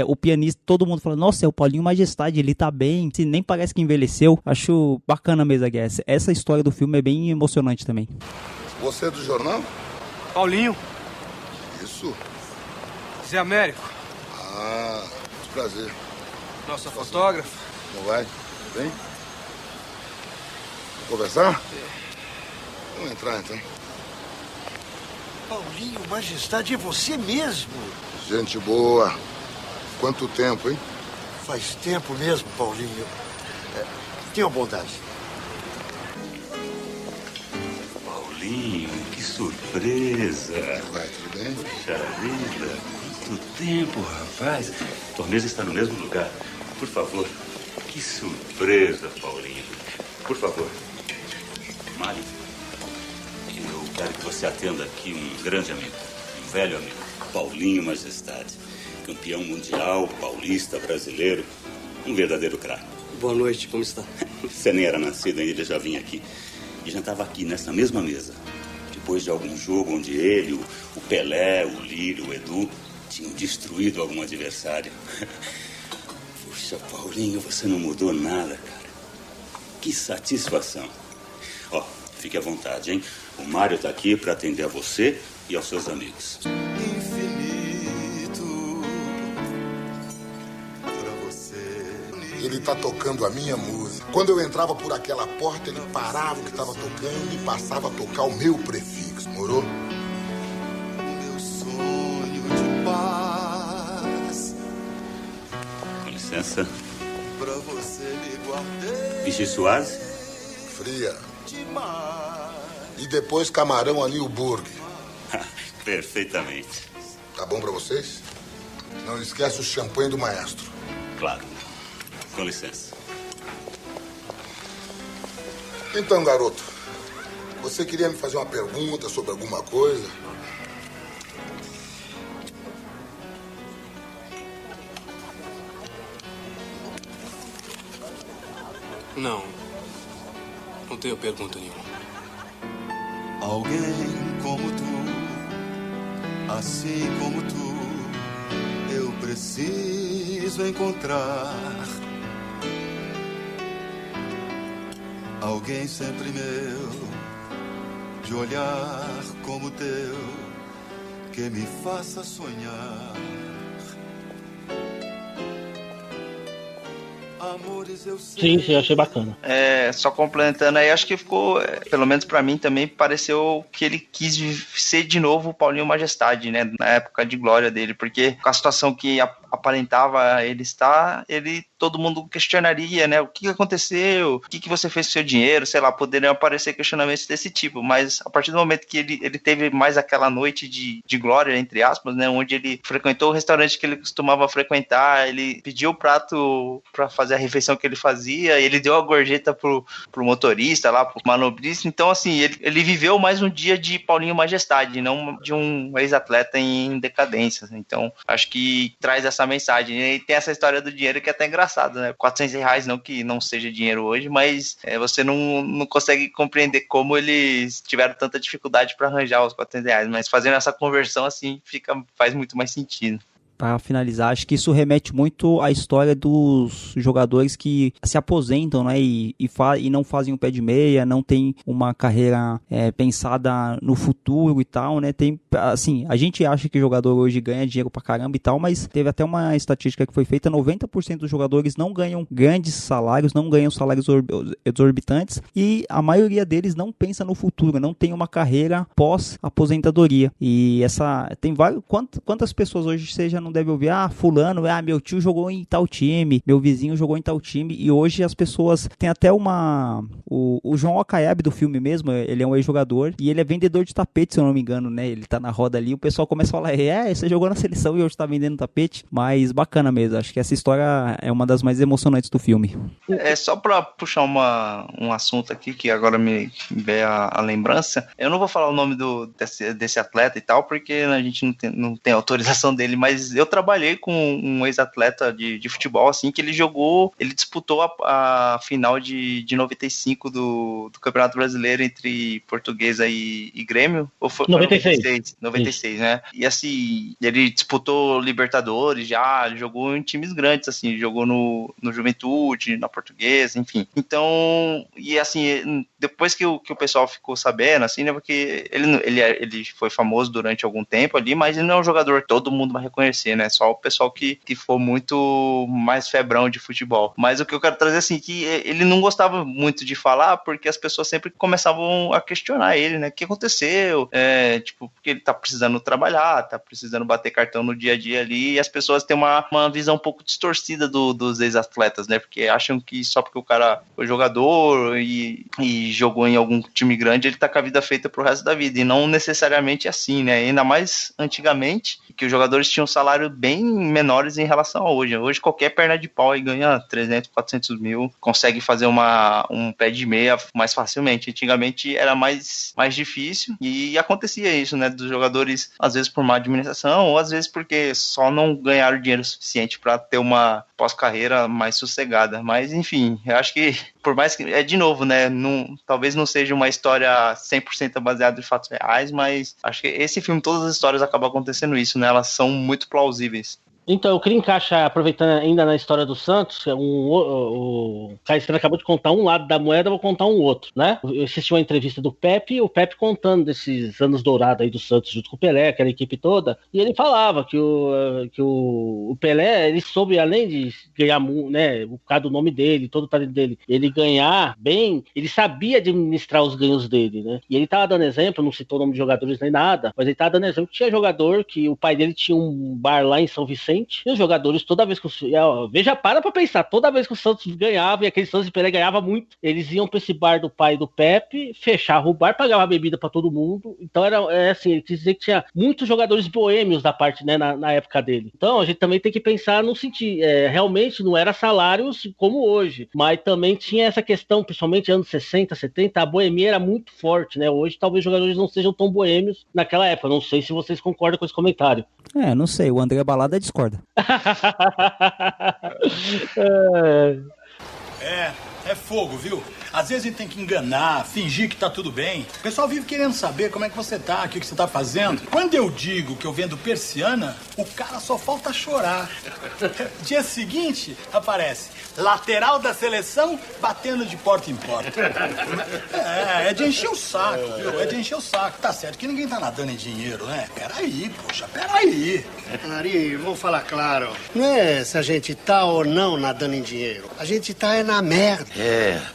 o pianista, todo mundo falou, nossa, é o Paulinho Majestade, ele tá bem, nem parece que envelheceu. Acho bacana mesmo, Aguiar, essa história do filme é bem emocionante também. Você é do jornal? Paulinho. Isso. Zé Américo. Ah, muito prazer. Nossa fotógrafa. Como vai? Bem? Vamos conversar? Vamos entrar, então. Paulinho Majestade, é você mesmo? Gente boa. Quanto tempo, hein? Faz tempo mesmo, Paulinho. Tenha bondade. Paulinho, que surpresa. Vai, tudo bem? Puxa vida, quanto tempo, rapaz. Tua mesa está no mesmo lugar. Por favor. Que surpresa, Paulinho. Por favor. Mário, eu quero que você atenda aqui um grande amigo, um velho amigo. Paulinho Majestade. Campeão mundial, paulista, brasileiro. Um verdadeiro craque. Boa noite, como está? Você nem era nascido ainda, ele já vinha aqui. E já estava aqui, nessa mesma mesa. Depois de algum jogo onde ele, o Pelé, o Lírio, o Edu tinham destruído algum adversário. Puxa, Paulinho, você não mudou nada, cara. Que satisfação. Ó, fique à vontade, hein? O Mário tá aqui para atender a você e aos seus amigos. Ele ele tá tocando a minha música. Quando eu entrava por aquela porta, ele parava o que tava tocando e passava a tocar o meu prefixo, morou? Meu sonho de paz. Com licença. Pra você me guardei. Vichy Soares? Fria. E depois camarão a Newburg. Perfeitamente. Tá bom pra vocês? Não esquece o champanhe do maestro. Claro. Com licença. Então, garoto, você queria me fazer uma pergunta sobre alguma coisa? Não. Não tenho pergunta nenhuma. Alguém como tu, assim como tu, eu preciso encontrar. Alguém sempre meu, de olhar como o teu, que me faça sonhar. Amores eu sei. Sim, achei bacana. Só complementando aí, acho que ficou, pelo menos pra mim também, pareceu que ele quis ser de novo o Paulinho Majestade, né, na época de glória dele, porque com a situação que aparentava ele estar, todo mundo questionaria, né, o que aconteceu, o que você fez com o seu dinheiro, sei lá, poderiam aparecer questionamentos desse tipo, mas a partir do momento que ele teve mais aquela noite de glória, entre aspas, né, onde ele frequentou o restaurante que ele costumava frequentar, ele pediu o prato pra fazer a refeição que ele fazia, ele deu a gorjeta pro motorista lá, pro manobrista, então assim, ele viveu mais um dia de Paulinho Majestade, não de um ex-atleta em decadência, então acho que traz essa mensagem, e tem essa história do dinheiro que é até engraçado, né, R$400, não que não seja dinheiro hoje, mas você não consegue compreender como eles tiveram tanta dificuldade para arranjar os R$400, mas fazendo essa conversão assim, faz muito mais sentido. Para finalizar, acho que isso remete muito à história dos jogadores que se aposentam, né, e não fazem o pé de meia, não tem uma carreira pensada no futuro e tal, né, tem, assim, a gente acha que o jogador hoje ganha dinheiro pra caramba e tal, mas teve até uma estatística que foi feita, 90% dos jogadores não ganham grandes salários, não ganham salários exorbitantes, e a maioria deles não pensa no futuro, não tem uma carreira pós-aposentadoria, e tem vários, quantas pessoas hoje não deve ouvir, fulano, meu tio jogou em tal time, meu vizinho jogou em tal time, e hoje as pessoas tem até o João Okayab do filme mesmo, ele é um ex-jogador, e ele é vendedor de tapete, se eu não me engano, né, ele tá na roda ali, o pessoal começa a falar, você jogou na seleção e hoje tá vendendo tapete, mas bacana mesmo, acho que essa história é uma das mais emocionantes do filme. Só pra puxar um assunto aqui, que agora me veio a lembrança, eu não vou falar o nome desse atleta e tal, porque a gente não tem autorização dele, mas eu trabalhei com um ex-atleta de futebol, assim, que ele disputou a final de 95 do Campeonato Brasileiro entre Portuguesa e Grêmio, ou foi 96, né? E assim, ele disputou Libertadores já, ele jogou em times grandes, assim, jogou no Juventude, na Portuguesa, enfim. Então, e assim, depois que o pessoal ficou sabendo, assim, né, porque ele foi famoso durante algum tempo ali, mas ele não é um jogador que todo mundo vai reconhecer, né? Só o pessoal que for muito mais febrão de futebol. Mas o que eu quero trazer, assim, que ele não gostava muito de falar, porque as pessoas sempre começavam a questionar ele, né? O que aconteceu? Porque ele tá precisando trabalhar, tá precisando bater cartão no dia a dia ali, e as pessoas têm uma visão um pouco distorcida dos ex-atletas, né? Porque acham que só porque o cara foi jogador e jogou em algum time grande, ele tá com a vida feita pro resto da vida, e não necessariamente assim, né? Ainda mais antigamente, que os jogadores tinham um salário bem menores em relação a hoje. Hoje qualquer perna de pau aí ganha 300, 400 mil, consegue fazer um pé de meia mais facilmente. Antigamente era mais difícil, e acontecia isso, né, dos jogadores, às vezes por má administração, ou às vezes porque só não ganharam dinheiro suficiente para ter uma pós-carreira mais sossegada. Mas enfim, eu acho que, por mais que, de novo, né, talvez não seja uma história 100% baseada em fatos reais, mas acho que esse filme, todas as histórias acabam acontecendo isso, né, elas são muito plausíveis. Então, eu queria encaixar, aproveitando ainda na história do Santos, o Caetano acabou de contar um lado da moeda, eu vou contar um outro, né? Eu assisti uma entrevista do Pepe, o Pepe contando desses anos dourados aí do Santos junto com o Pelé, aquela equipe toda, e ele falava que o Pelé, ele soube, além de ganhar, né, por causa do nome dele, todo o talento dele, ele ganhar bem, ele sabia administrar os ganhos dele, né? E ele tava dando exemplo, não citou o nome de jogadores nem nada, mas ele tava dando exemplo que tinha jogador que o pai dele tinha um bar lá em São Vicente, e os jogadores, toda vez que veja, para pra pensar, toda vez que o Santos ganhava, e aquele Santos de Pelé ganhava muito, eles iam pra esse bar do pai do Pepe, fechavam o bar, pagavam bebida pra todo mundo, então era assim, ele quis dizer que tinha muitos jogadores boêmios da parte, né, na época dele. Então a gente também tem que pensar no sentido, realmente não era salários como hoje, mas também tinha essa questão, principalmente anos 60, 70, a boemia era muito forte, né? Hoje talvez os jogadores não sejam tão boêmios naquela época. Não sei se vocês concordam com esse comentário. Não sei. O André Balada discorda. É fogo, viu? Às vezes a gente tem que enganar, fingir que tá tudo bem. O pessoal vive querendo saber como é que você tá, o que você tá fazendo. Quando eu digo que eu vendo persiana, o cara só falta chorar. Dia seguinte, aparece lateral da seleção batendo de porta em porta. É de encher o saco, viu? É de encher o saco. Tá certo que ninguém tá nadando em dinheiro, né? Peraí, poxa, peraí. Ari, vamos falar claro. Não é se a gente tá ou não nadando em dinheiro. A gente tá na merda.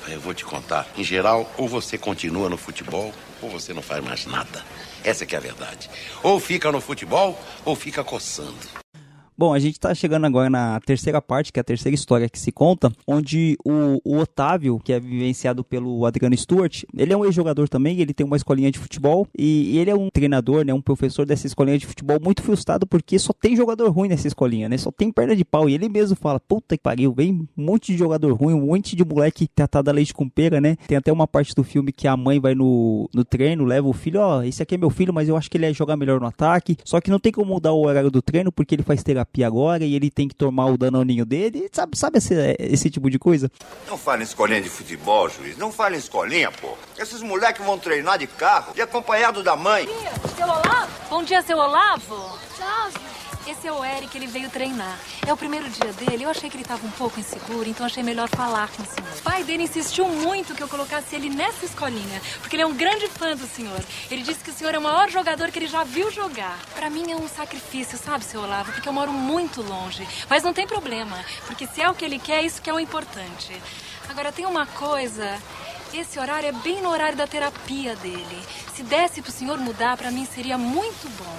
Eu vou te contar. Em geral, ou você continua no futebol, ou você não faz mais nada. Essa que é a verdade. Ou fica no futebol, ou fica coçando. Bom, a gente tá chegando agora na terceira parte, que é a terceira história que se conta, onde o Otávio, que é vivenciado pelo Adriano Stewart, ele é um ex-jogador também, ele tem uma escolinha de futebol, e ele é um treinador, né, um professor dessa escolinha de futebol muito frustrado, porque só tem jogador ruim nessa escolinha, né, só tem perna de pau, e ele mesmo fala, puta que pariu, vem um monte de jogador ruim, um monte de moleque tratado a leite com pera, né, tem até uma parte do filme que a mãe vai no treino, leva o filho, esse aqui é meu filho, mas eu acho que ele ia jogar melhor no ataque, só que não tem como mudar o horário do treino, porque ele faz terapia agora e ele tem que tomar o danoninho dele, sabe esse tipo de coisa? Não fala em escolinha de futebol, juiz, não fala em escolinha, pô. Esses moleques vão treinar de carro e acompanhado da mãe. Seu Olavo? Bom dia, seu Olavo. Tchau. Esse é o Eric, ele veio treinar. É o primeiro dia dele, eu achei que ele estava um pouco inseguro, então achei melhor falar com o senhor. O pai dele insistiu muito que eu colocasse ele nessa escolinha, porque ele é um grande fã do senhor. Ele disse que o senhor é o maior jogador que ele já viu jogar. Pra mim é um sacrifício, sabe, seu Olavo, porque eu moro muito longe. Mas não tem problema, porque se é o que ele quer, isso que é o importante. Agora, tem uma coisa... Esse horário é bem no horário da terapia dele. Se desse pro senhor mudar, pra mim seria muito bom.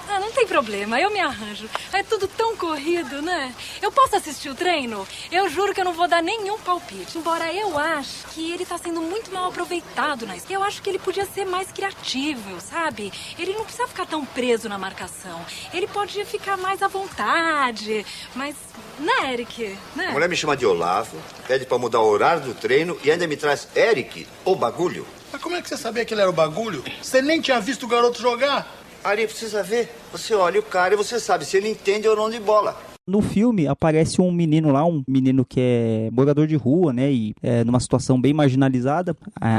Ah, não tem problema, eu me arranjo. É tudo tão corrido, né? Eu posso assistir o treino? Eu juro que eu não vou dar nenhum palpite. Embora eu ache que ele tá sendo muito mal aproveitado na escola. Eu acho que ele podia ser mais criativo, sabe? Ele não precisa ficar tão preso na marcação. Ele pode ficar mais à vontade. Mas, né, Eric? Né? A mulher me chama de Olavo, pede pra mudar o horário do treino e ainda me traz Eric, o bagulho. Mas como é que você sabia que ele era o bagulho? Você nem tinha visto o garoto jogar? Ari, precisa ver. Você olha o cara e você sabe se ele entende ou não de bola. No filme aparece um menino lá, um menino que é morador de rua, né, e numa situação bem marginalizada.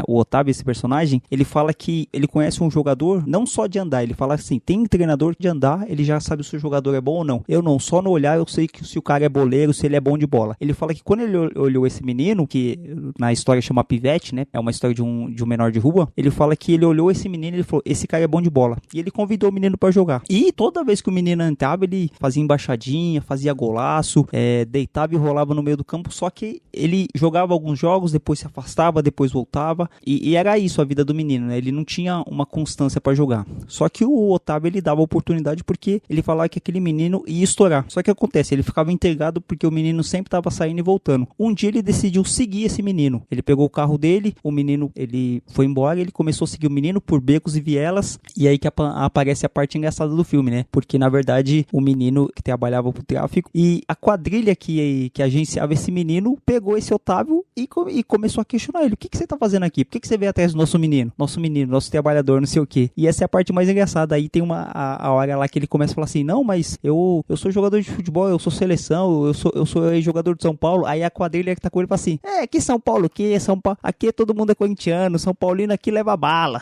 O Otávio, esse personagem, ele fala que ele conhece um jogador não só de andar, ele fala assim, tem treinador de andar, ele já sabe se o jogador é bom ou não. Eu não, só no olhar eu sei que se o cara é boleiro, se ele é bom de bola. Ele fala que quando ele olhou esse menino, que na história chama Pivete, né, é uma história de um menor de rua, ele fala que ele olhou esse menino e ele falou, esse cara é bom de bola. E ele convidou o menino pra jogar. E toda vez que o menino entrava, ele fazia embaixadinha, fazia golaço, deitava e rolava no meio do campo, só que ele jogava alguns jogos, depois se afastava, depois voltava, e era isso a vida do menino, né? Ele não tinha uma constância para jogar. Só que o Otávio, ele dava oportunidade porque ele falava que aquele menino ia estourar. Só que acontece, ele ficava intrigado porque o menino sempre estava saindo e voltando. Um dia ele decidiu seguir esse menino. Ele pegou o carro dele, o menino, ele foi embora, ele começou a seguir o menino por becos e vielas, e aí que aparece a parte engraçada do filme, né? Porque na verdade o menino que trabalhava pro tráfico e a quadrilha que agenciava esse menino pegou esse Otávio e começou a questionar ele. O que você tá fazendo aqui? Por que você veio atrás do nosso menino? Nosso trabalhador, não sei o quê. E essa é a parte mais engraçada. Aí tem a hora lá que ele começa a falar assim, não, mas eu sou jogador de futebol, eu sou seleção, eu sou jogador de São Paulo. Aí a quadrilha que tá com ele fala assim, aqui São Paulo, São Paulo, aqui todo mundo é corintiano, São Paulino aqui leva bala.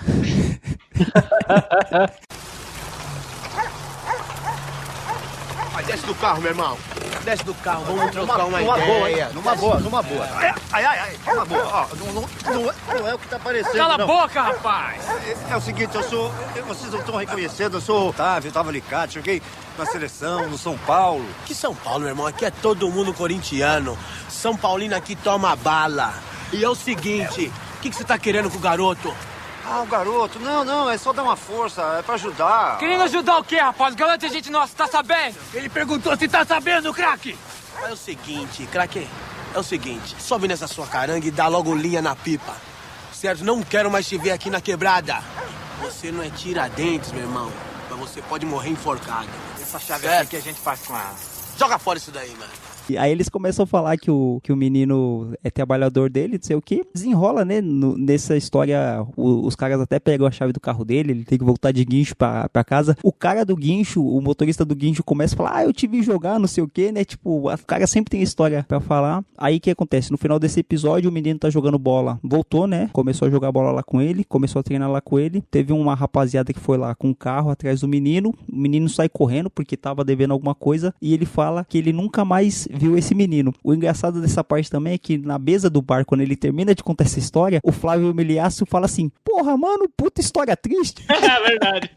Desce do carro, meu irmão. Desce do carro, vamos trocar uma ideia. Numa boa. Ai, numa boa. Ó, não é o que tá parecendo, Cala não. a boca, rapaz! É o seguinte, vocês não estão reconhecendo, eu sou o Otávio Alicate, joguei na seleção, no São Paulo. Que São Paulo, meu irmão? Aqui é todo mundo corintiano. São Paulino aqui toma bala. E é o seguinte, o que você tá querendo com o garoto? Ah, o garoto? Não, é só dar uma força, é pra ajudar. Querendo ajudar o quê, rapaz? O garoto é gente nossa, tá sabendo? Ele perguntou se tá sabendo, craque! É o seguinte, craque, é o seguinte, sobe nessa sua caranga e dá logo linha na pipa. Certo? Não quero mais te ver aqui na quebrada. Você não é Tiradentes, meu irmão, mas você pode morrer enforcado. Essa chave aqui que a gente faz com ela. Joga fora isso daí, mano. E aí eles começam a falar que o menino é trabalhador dele, não sei o que. Desenrola, né? Nessa história, os caras até pegam a chave do carro dele, ele tem que voltar de guincho pra casa. O cara do guincho, o motorista do guincho começa a falar, eu te vi jogar, não sei o que, né? Tipo, o cara sempre tem história pra falar. Aí o que acontece? No final desse episódio, o menino tá jogando bola. Voltou, né? Começou a jogar bola lá com ele, começou a treinar lá com ele. Teve uma rapaziada que foi lá com um carro atrás do menino. O menino sai correndo porque tava devendo alguma coisa. E ele fala que ele nunca mais viu esse menino. O engraçado dessa parte também é que na mesa do bar, quando ele termina de contar essa história, o Flávio Miliasso fala assim, porra, mano, puta história triste. É verdade.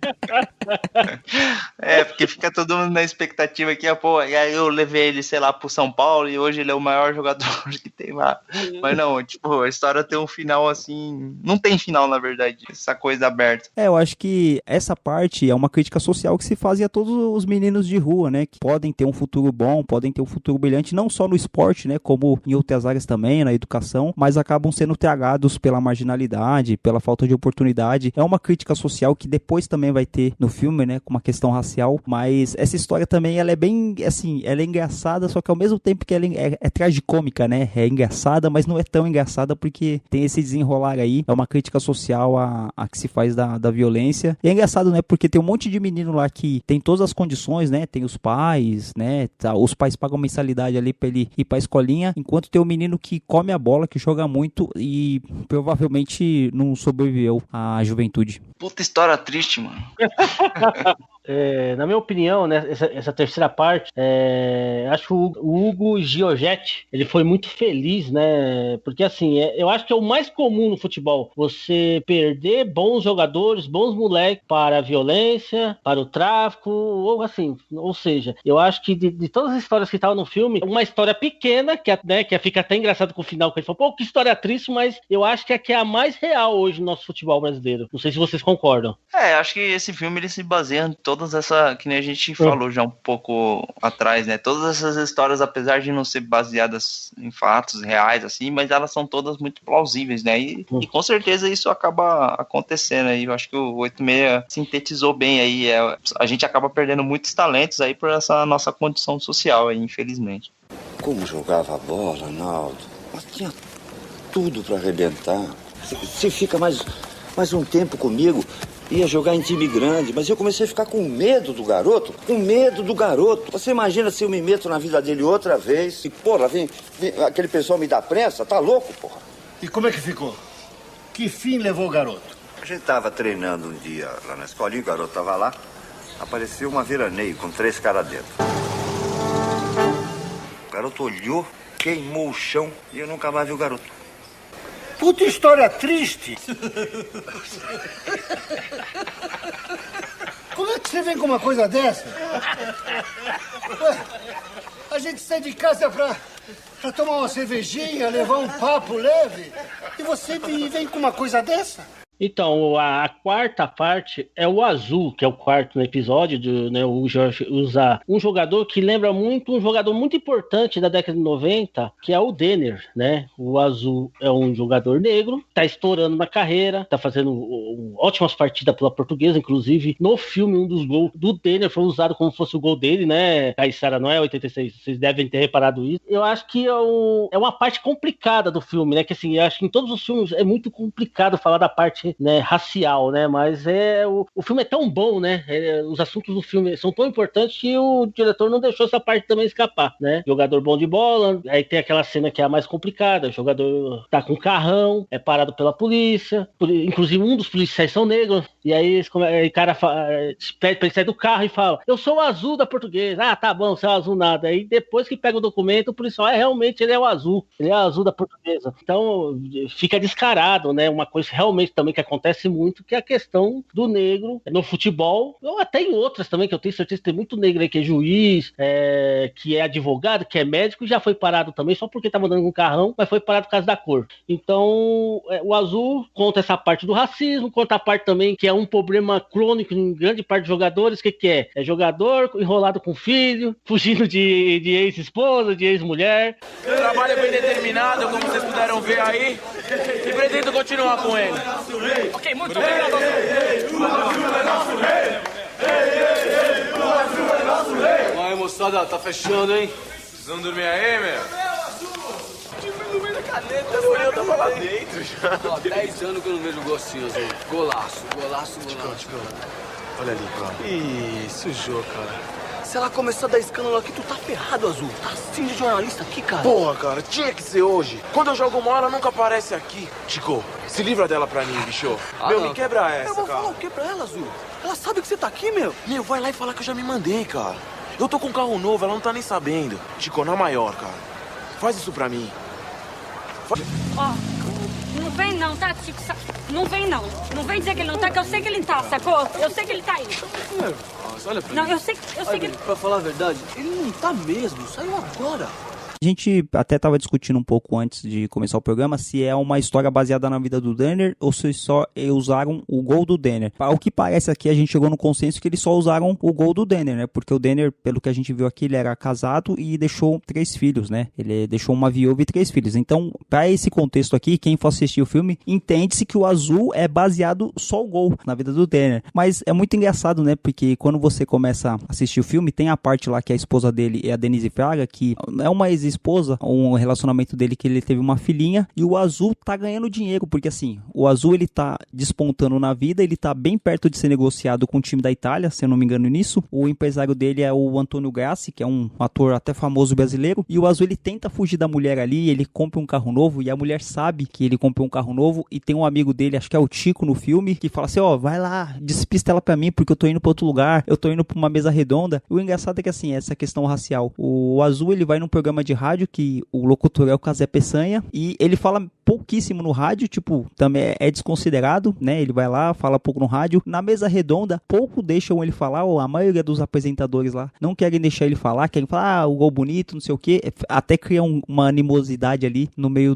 Porque fica todo mundo na expectativa que, pô, aí eu levei ele, sei lá, pro São Paulo e hoje ele é o maior jogador que tem lá. Mas não, tipo, a história tem um final assim, não tem final, na verdade, essa coisa aberta. Eu acho que essa parte é uma crítica social que se faz a todos os meninos de rua, né, que podem ter um futuro bom, podem ter um futuro brilhante, não só no esporte, né, como em outras áreas também, na educação, mas acabam sendo tragados pela marginalidade, pela falta de oportunidade. É uma crítica social que depois também vai ter no filme, né, com uma questão racial, mas essa história também, ela é bem, assim, ela é engraçada, só que ao mesmo tempo que ela é tragicômica, né, é engraçada, mas não é tão engraçada porque tem esse desenrolar aí, é uma crítica social a que se faz da violência. E é engraçado, né, porque tem um monte de menino lá que tem todas as condições, né, tem os pais, né, os pais pagam mensalidade ali pra ele ir pra escolinha, enquanto tem um menino que come a bola, que joga muito e provavelmente não sobreviveu à juventude. Puta história triste, mano. Na minha opinião, né, essa terceira parte, acho que o Hugo Giorgetti, ele foi muito feliz, né, porque assim, eu acho que é o mais comum no futebol, você perder bons jogadores, bons moleques para a violência, para o tráfico, ou assim, ou seja, eu acho que de todas as histórias que estavam no filme, uma história pequena, que fica até engraçado com o final, que ele falou, pô, que história triste, mas eu acho que é a mais real hoje no nosso futebol brasileiro. Não sei se vocês concordam. Acho que esse filme, ele se baseia em todas essas, que nem a gente falou já um pouco atrás, né? Todas essas histórias, apesar de não ser baseadas em fatos reais, assim, mas elas são todas muito plausíveis, né? E com certeza isso acaba acontecendo aí. Eu acho que o 86 sintetizou bem aí. A gente acaba perdendo muitos talentos aí por essa nossa condição social aí, infelizmente. Como jogava a bola, Naldo? Mas tinha tudo para arrebentar. Você fica mais um tempo comigo, ia jogar em time grande, mas eu comecei a ficar com medo do garoto. Com medo do garoto. Você imagina se eu me meto na vida dele outra vez? E, porra, vem aquele pessoal me dá pressa? Tá louco, porra? E como é que ficou? Que fim levou o garoto? A gente tava treinando um dia lá na escolinha, o garoto tava lá. Apareceu uma veraneio com 3 caras dentro. O garoto olhou, queimou o chão e eu nunca mais vi o garoto. Puta história triste! Como é que você vem com uma coisa dessa? Ué, a gente sai de casa pra tomar uma cervejinha, levar um papo leve, e você vem com uma coisa dessa? Então, a quarta parte é o Azul, que é o quarto episódio, né, o Jorge usa um jogador que lembra muito um jogador muito importante da década de 90, que é o Denner, né? O Azul é um jogador negro, tá estourando na carreira, tá fazendo ótimas partidas pela Portuguesa, inclusive no filme um dos gols do Denner foi usado como se fosse o gol dele, né? Caissara, não é 86, vocês devem ter reparado isso. Eu acho que é uma parte complicada do filme, né? Que assim, eu acho que em todos os filmes é muito complicado falar da parte parte, né, racial, né? Mas o filme é tão bom, né? Os assuntos do filme são tão importantes que o diretor não deixou essa parte também escapar, né? Jogador bom de bola, aí tem aquela cena que é a mais complicada, o jogador tá com um carrão, é parado pela polícia, inclusive um dos policiais são negros, e aí o cara pede pra ele sair do carro e fala, eu sou o Azul da Portuguesa. Ah, tá bom, você é o Azul nada. Aí depois que pega o documento, o policial, realmente ele é o Azul, ele é o Azul da Portuguesa. Então fica descarado, né? Uma coisa realmente também que acontece muito, que é a questão do negro no futebol, ou até em outras também, que eu tenho certeza que tem muito negro aí que é juiz, que é advogado, que é médico, e já foi parado também só porque tava andando com um carrão, mas foi parado por causa da cor. Então o Azul conta essa parte do racismo, conta a parte também que é um problema crônico em grande parte dos jogadores, que é? É jogador enrolado com filho, fugindo de ex-esposa, de ex-mulher. Meu trabalho é bem determinado, como vocês puderam ver aí, e pretendo continuar com ele. Ok, muito obrigado. Vai, moçada, tá fechando, hein? Vocês vão dormir aí, meu? No meio da caneta, eu tava lá dentro já. Ó, 10 anos que eu não vejo gostinho, Azul. Golaço. Olha ali, cara. Ih, sujou, cara. Se ela começar a dar escândalo aqui, tu tá ferrado, Azul. Tá assim de jornalista aqui, cara. Porra, cara, tinha que ser hoje. Quando eu jogo mal, ela nunca aparece aqui. Chico, se livra dela pra mim, bicho. Me quebra essa, eu vou cara. falar o quê pra ela, Azul? Ela sabe que você tá aqui, meu. Meu, vai lá e fala que eu já me mandei, cara. Eu tô com um carro novo, ela não tá nem sabendo. Chico, na maior, cara. Faz isso pra mim. Ó, não vem não, tá, Chico? Não vem não. Não vem dizer que ele não tá, que eu sei que ele tá, sacou? Eu sei que ele tá aí. Nossa, olha pra Não, mim. eu sei que ele... Pra falar a verdade, ele não tá mesmo. Saiu agora. A gente até estava discutindo um pouco antes de começar o programa se é uma história baseada na vida do Denner ou se só usaram o gol do Denner. Ao que parece aqui, a gente chegou no consenso que eles só usaram o gol do Denner, né? Porque o Denner, pelo que a gente viu aqui, ele era casado e deixou 3 filhos, né? Ele deixou uma viúva e 3 filhos. Então, para esse contexto aqui, quem for assistir o filme, entende-se que o Azul é baseado só o gol na vida do Denner. Mas é muito engraçado, né? Porque quando você começa a assistir o filme, tem a parte lá que a esposa dele é a Denise Fraga, que é uma ex-esposa, um relacionamento dele que ele teve uma filhinha, e o Azul tá ganhando dinheiro, porque assim, o Azul ele tá despontando na vida, ele tá bem perto de ser negociado com o time da Itália, se eu não me engano nisso. O empresário dele é o Antônio Grassi, que é um ator até famoso brasileiro, e o Azul ele tenta fugir da mulher ali, ele compra um carro novo, e a mulher sabe que ele comprou um carro novo, e tem um amigo dele, acho que é o Tico no filme, que fala assim, vai lá, despista ela pra mim, porque eu tô indo pra outro lugar, eu tô indo pra uma mesa redonda. O engraçado é que assim, essa questão racial, o Azul ele vai num programa de rádio que o locutor é o Casé Peçanha, e ele fala pouquíssimo no rádio, tipo, também é desconsiderado, né? Ele vai lá, fala pouco no rádio. Na mesa redonda, pouco deixam ele falar, a maioria dos apresentadores lá não querem deixar ele falar, querem falar, o gol bonito, não sei o que, até criam uma animosidade ali no meio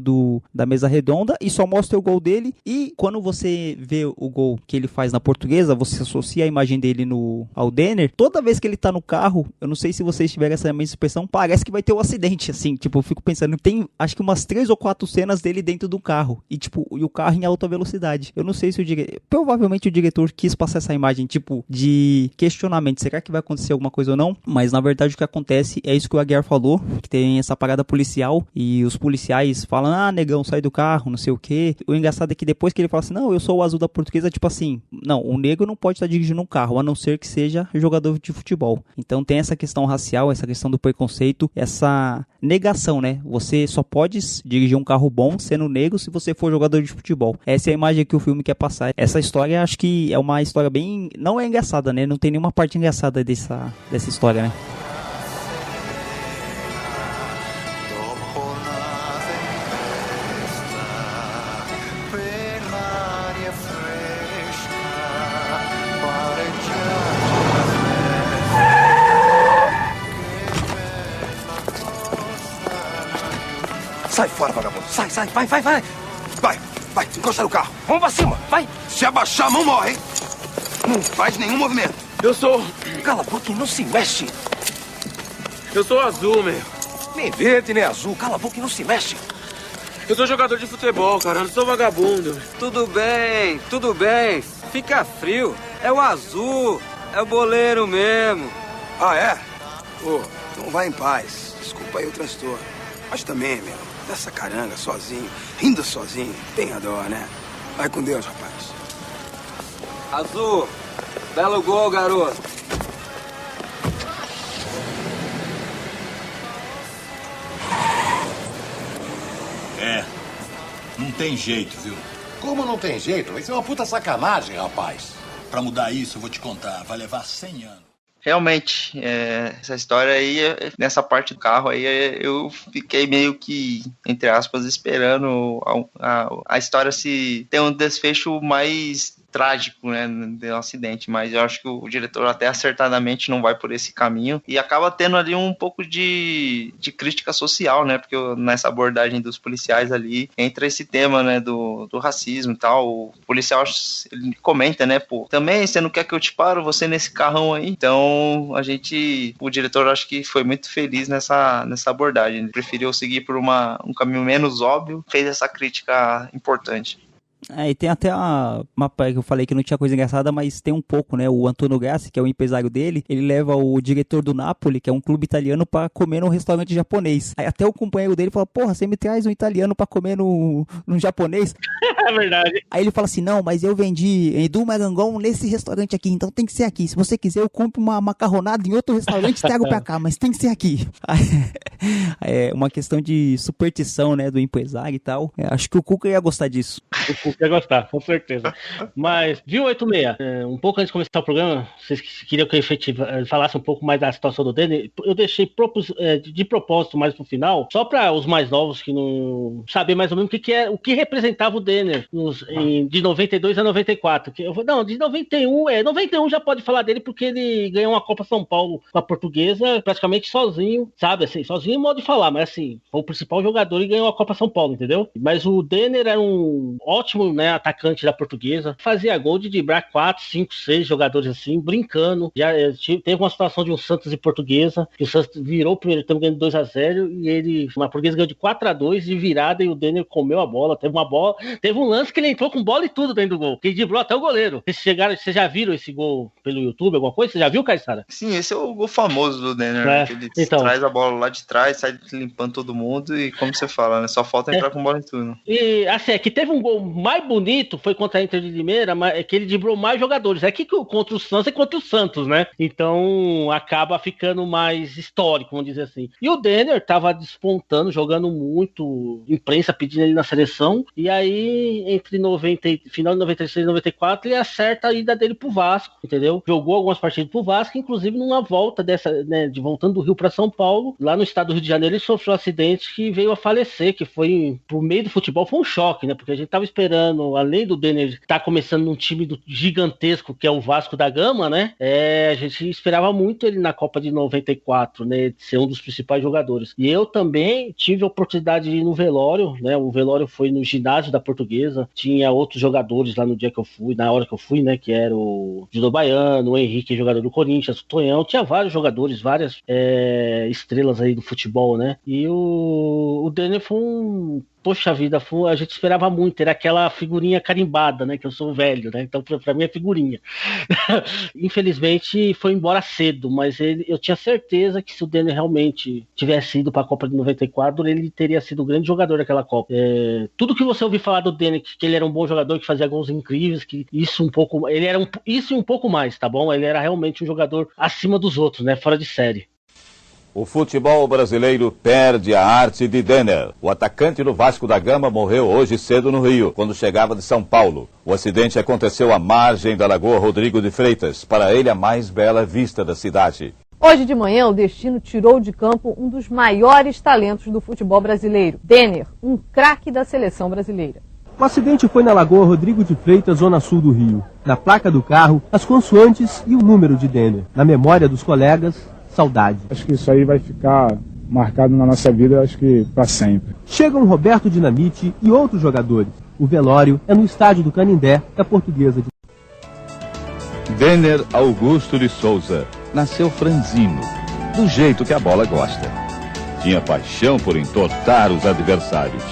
da mesa redonda, e só mostra o gol dele. E quando você vê o gol que ele faz na Portuguesa, você associa a imagem dele ao Denner, toda vez que ele tá no carro, eu não sei se vocês tiveram essa mesma expressão, parece que vai ter um acidente, assim, tipo, eu fico pensando, tem acho que umas 3 ou 4 cenas dele dentro do carro, e tipo, e o carro em alta velocidade. Eu não sei se provavelmente o diretor quis passar essa imagem, tipo, de questionamento, será que vai acontecer alguma coisa ou não? Mas na verdade o que acontece é isso que o Aguiar falou, que tem essa parada policial, e os policiais falam, negão, sai do carro, não sei o que. O engraçado é que depois que ele fala assim, não, eu sou o Azul da Portuguesa, tipo assim, não, o negro não pode estar dirigindo um carro, a não ser que seja jogador de futebol. Então tem essa questão racial, essa questão do preconceito, essa negação, né? Você só pode dirigir um carro bom sendo negro se você for jogador de futebol. Essa é a imagem que o filme quer passar. Essa história, acho que é uma história bem... não é engraçada, né? Não tem nenhuma parte engraçada dessa história, né? Sai fora, vagabundo. Sai, vai. Vai, encosta no carro. Vamos pra cima, vai. Se abaixar, a mão morre, hein? Não faz nenhum movimento. Eu sou... Cala a boca e não se mexe. Eu sou Azul, meu. Nem verde, nem azul. Cala a boca e não se mexe. Eu sou jogador de futebol, cara. Eu não sou vagabundo. Tudo bem. Fica frio. É o Azul. É o boleiro mesmo. Ah, é? Então vai em paz. Desculpa aí o transtorno. Mas também, meu, dessa caranga sozinho, rindo sozinho, tem a dó, né? Vai com Deus, rapaz. Azul, belo gol, garoto. Não tem jeito, viu? Como não tem jeito? Isso é uma puta sacanagem, rapaz. Pra mudar isso, eu vou te contar, vai levar 100 anos. Realmente, essa história aí, nessa parte do carro aí, eu fiquei meio que, entre aspas, esperando a história se ter um desfecho mais trágico, né, do acidente, mas eu acho que o diretor até acertadamente não vai por esse caminho e acaba tendo ali um pouco de crítica social, né, porque nessa abordagem dos policiais ali entra esse tema, né, do racismo e tal. O policial, ele comenta, né, pô, também você não quer que eu te paro, você nesse carrão aí? Então o diretor acho que foi muito feliz nessa abordagem, ele preferiu seguir por um caminho menos óbvio, fez essa crítica importante. E tem até uma que eu falei que não tinha coisa engraçada, mas tem um pouco, né? O Antonio Gassi, que é o empresário dele, ele leva o diretor do Napoli, que é um clube italiano, pra comer num restaurante japonês. Aí até o companheiro dele fala, porra, você me traz um italiano pra comer no japonês? É verdade. Aí ele fala assim, não, mas eu vendi Edu Marangon nesse restaurante aqui, então tem que ser aqui. Se você quiser, eu compro uma macarronada em outro restaurante e trago pra cá, mas tem que ser aqui. É uma questão de superstição, né, do empresário e tal. Acho que o Cuca ia gostar disso. O Cuca ia gostar, com certeza. Mas, viu, 86? Um pouco antes de começar o programa, vocês queriam que eu falasse um pouco mais da situação do Denner. Eu deixei de propósito mais pro final, só para os mais novos que não sabem mais ou menos o que representava o Denner de 92 a 94. Não, de 91, 91 já pode falar dele porque ele ganhou uma Copa São Paulo com a Portuguesa praticamente sozinho, sabe, assim, sozinho em modo de falar, mas assim, foi o principal jogador e ganhou a Copa São Paulo, entendeu? Mas o Denner era um ótimo, né, atacante da Portuguesa, fazia gol de driblar 4, 5, 6 jogadores assim, brincando. Já teve uma situação de um Santos e Portuguesa, que o Santos virou o primeiro tempo ganhando 2-0 e a Portuguesa ganhou de 4-2 de virada e o Denner comeu a bola. Teve um lance que ele entrou com bola e tudo dentro do gol, que driblou até o goleiro. Vocês já viram esse gol pelo YouTube, alguma coisa? Você já viu, Caissara? Sim, esse é o gol famoso do Denner, né? Que ele traz a bola lá de trás, sai limpando todo mundo e, como você fala, né? Só falta entrar com bola em tudo. E assim, que teve um gol mais bonito, foi contra a Inter de Limeira, mas é que ele driblou mais jogadores. É que contra o Santos é contra o Santos, né? Então acaba ficando mais histórico, vamos dizer assim. E o Denner tava despontando, jogando muito, imprensa pedindo ele na seleção, e aí entre final de 93 e 94 ele acerta a ida dele pro Vasco, entendeu? Jogou algumas partidas pro Vasco, inclusive numa volta dessa, né, de voltando do Rio para São Paulo, lá no estado do Rio de Janeiro, ele sofreu um acidente que veio a falecer, que foi, pro meio do futebol, foi um choque, né? Porque a gente tava esperando, além do Denner tá começando num time gigantesco, que é o Vasco da Gama, né? A gente esperava muito ele na Copa de 94, né? De ser um dos principais jogadores. E eu também tive a oportunidade de ir no velório, né? O velório foi no ginásio da Portuguesa. Tinha outros jogadores lá no dia que eu fui, na hora que eu fui, né? Que era o Dino Baiano, o Henrique, jogador do Corinthians, o Tonhão. Tinha vários jogadores, várias estrelas aí do futebol, né? E o Denner foi um... Poxa vida, a gente esperava muito, era aquela figurinha carimbada, né, que eu sou velho, né, então pra mim é figurinha. Infelizmente foi embora cedo, mas eu tinha certeza que se o Denner realmente tivesse ido pra Copa de 94, ele teria sido o grande jogador daquela Copa. Tudo que você ouviu falar do Denner, que ele era um bom jogador, que fazia gols incríveis, que isso e um pouco mais, tá bom? Ele era realmente um jogador acima dos outros, né, fora de série. O futebol brasileiro perde a arte de Denner. O atacante do Vasco da Gama morreu hoje cedo no Rio, quando chegava de São Paulo. O acidente aconteceu à margem da Lagoa Rodrigo de Freitas, para ele a mais bela vista da cidade. Hoje de manhã, o destino tirou de campo um dos maiores talentos do futebol brasileiro, Denner, um craque da seleção brasileira. O acidente foi na Lagoa Rodrigo de Freitas, zona sul do Rio. Na placa do carro, as consoantes e o número de Denner. Na memória dos colegas, saudade. Acho que isso aí vai ficar marcado na nossa vida, acho que para sempre. Chegam Roberto Dinamite e outros jogadores. O velório é no estádio do Canindé, da Portuguesa de... Denner Augusto de Souza nasceu franzino, do jeito que a bola gosta. Tinha paixão por entortar os adversários.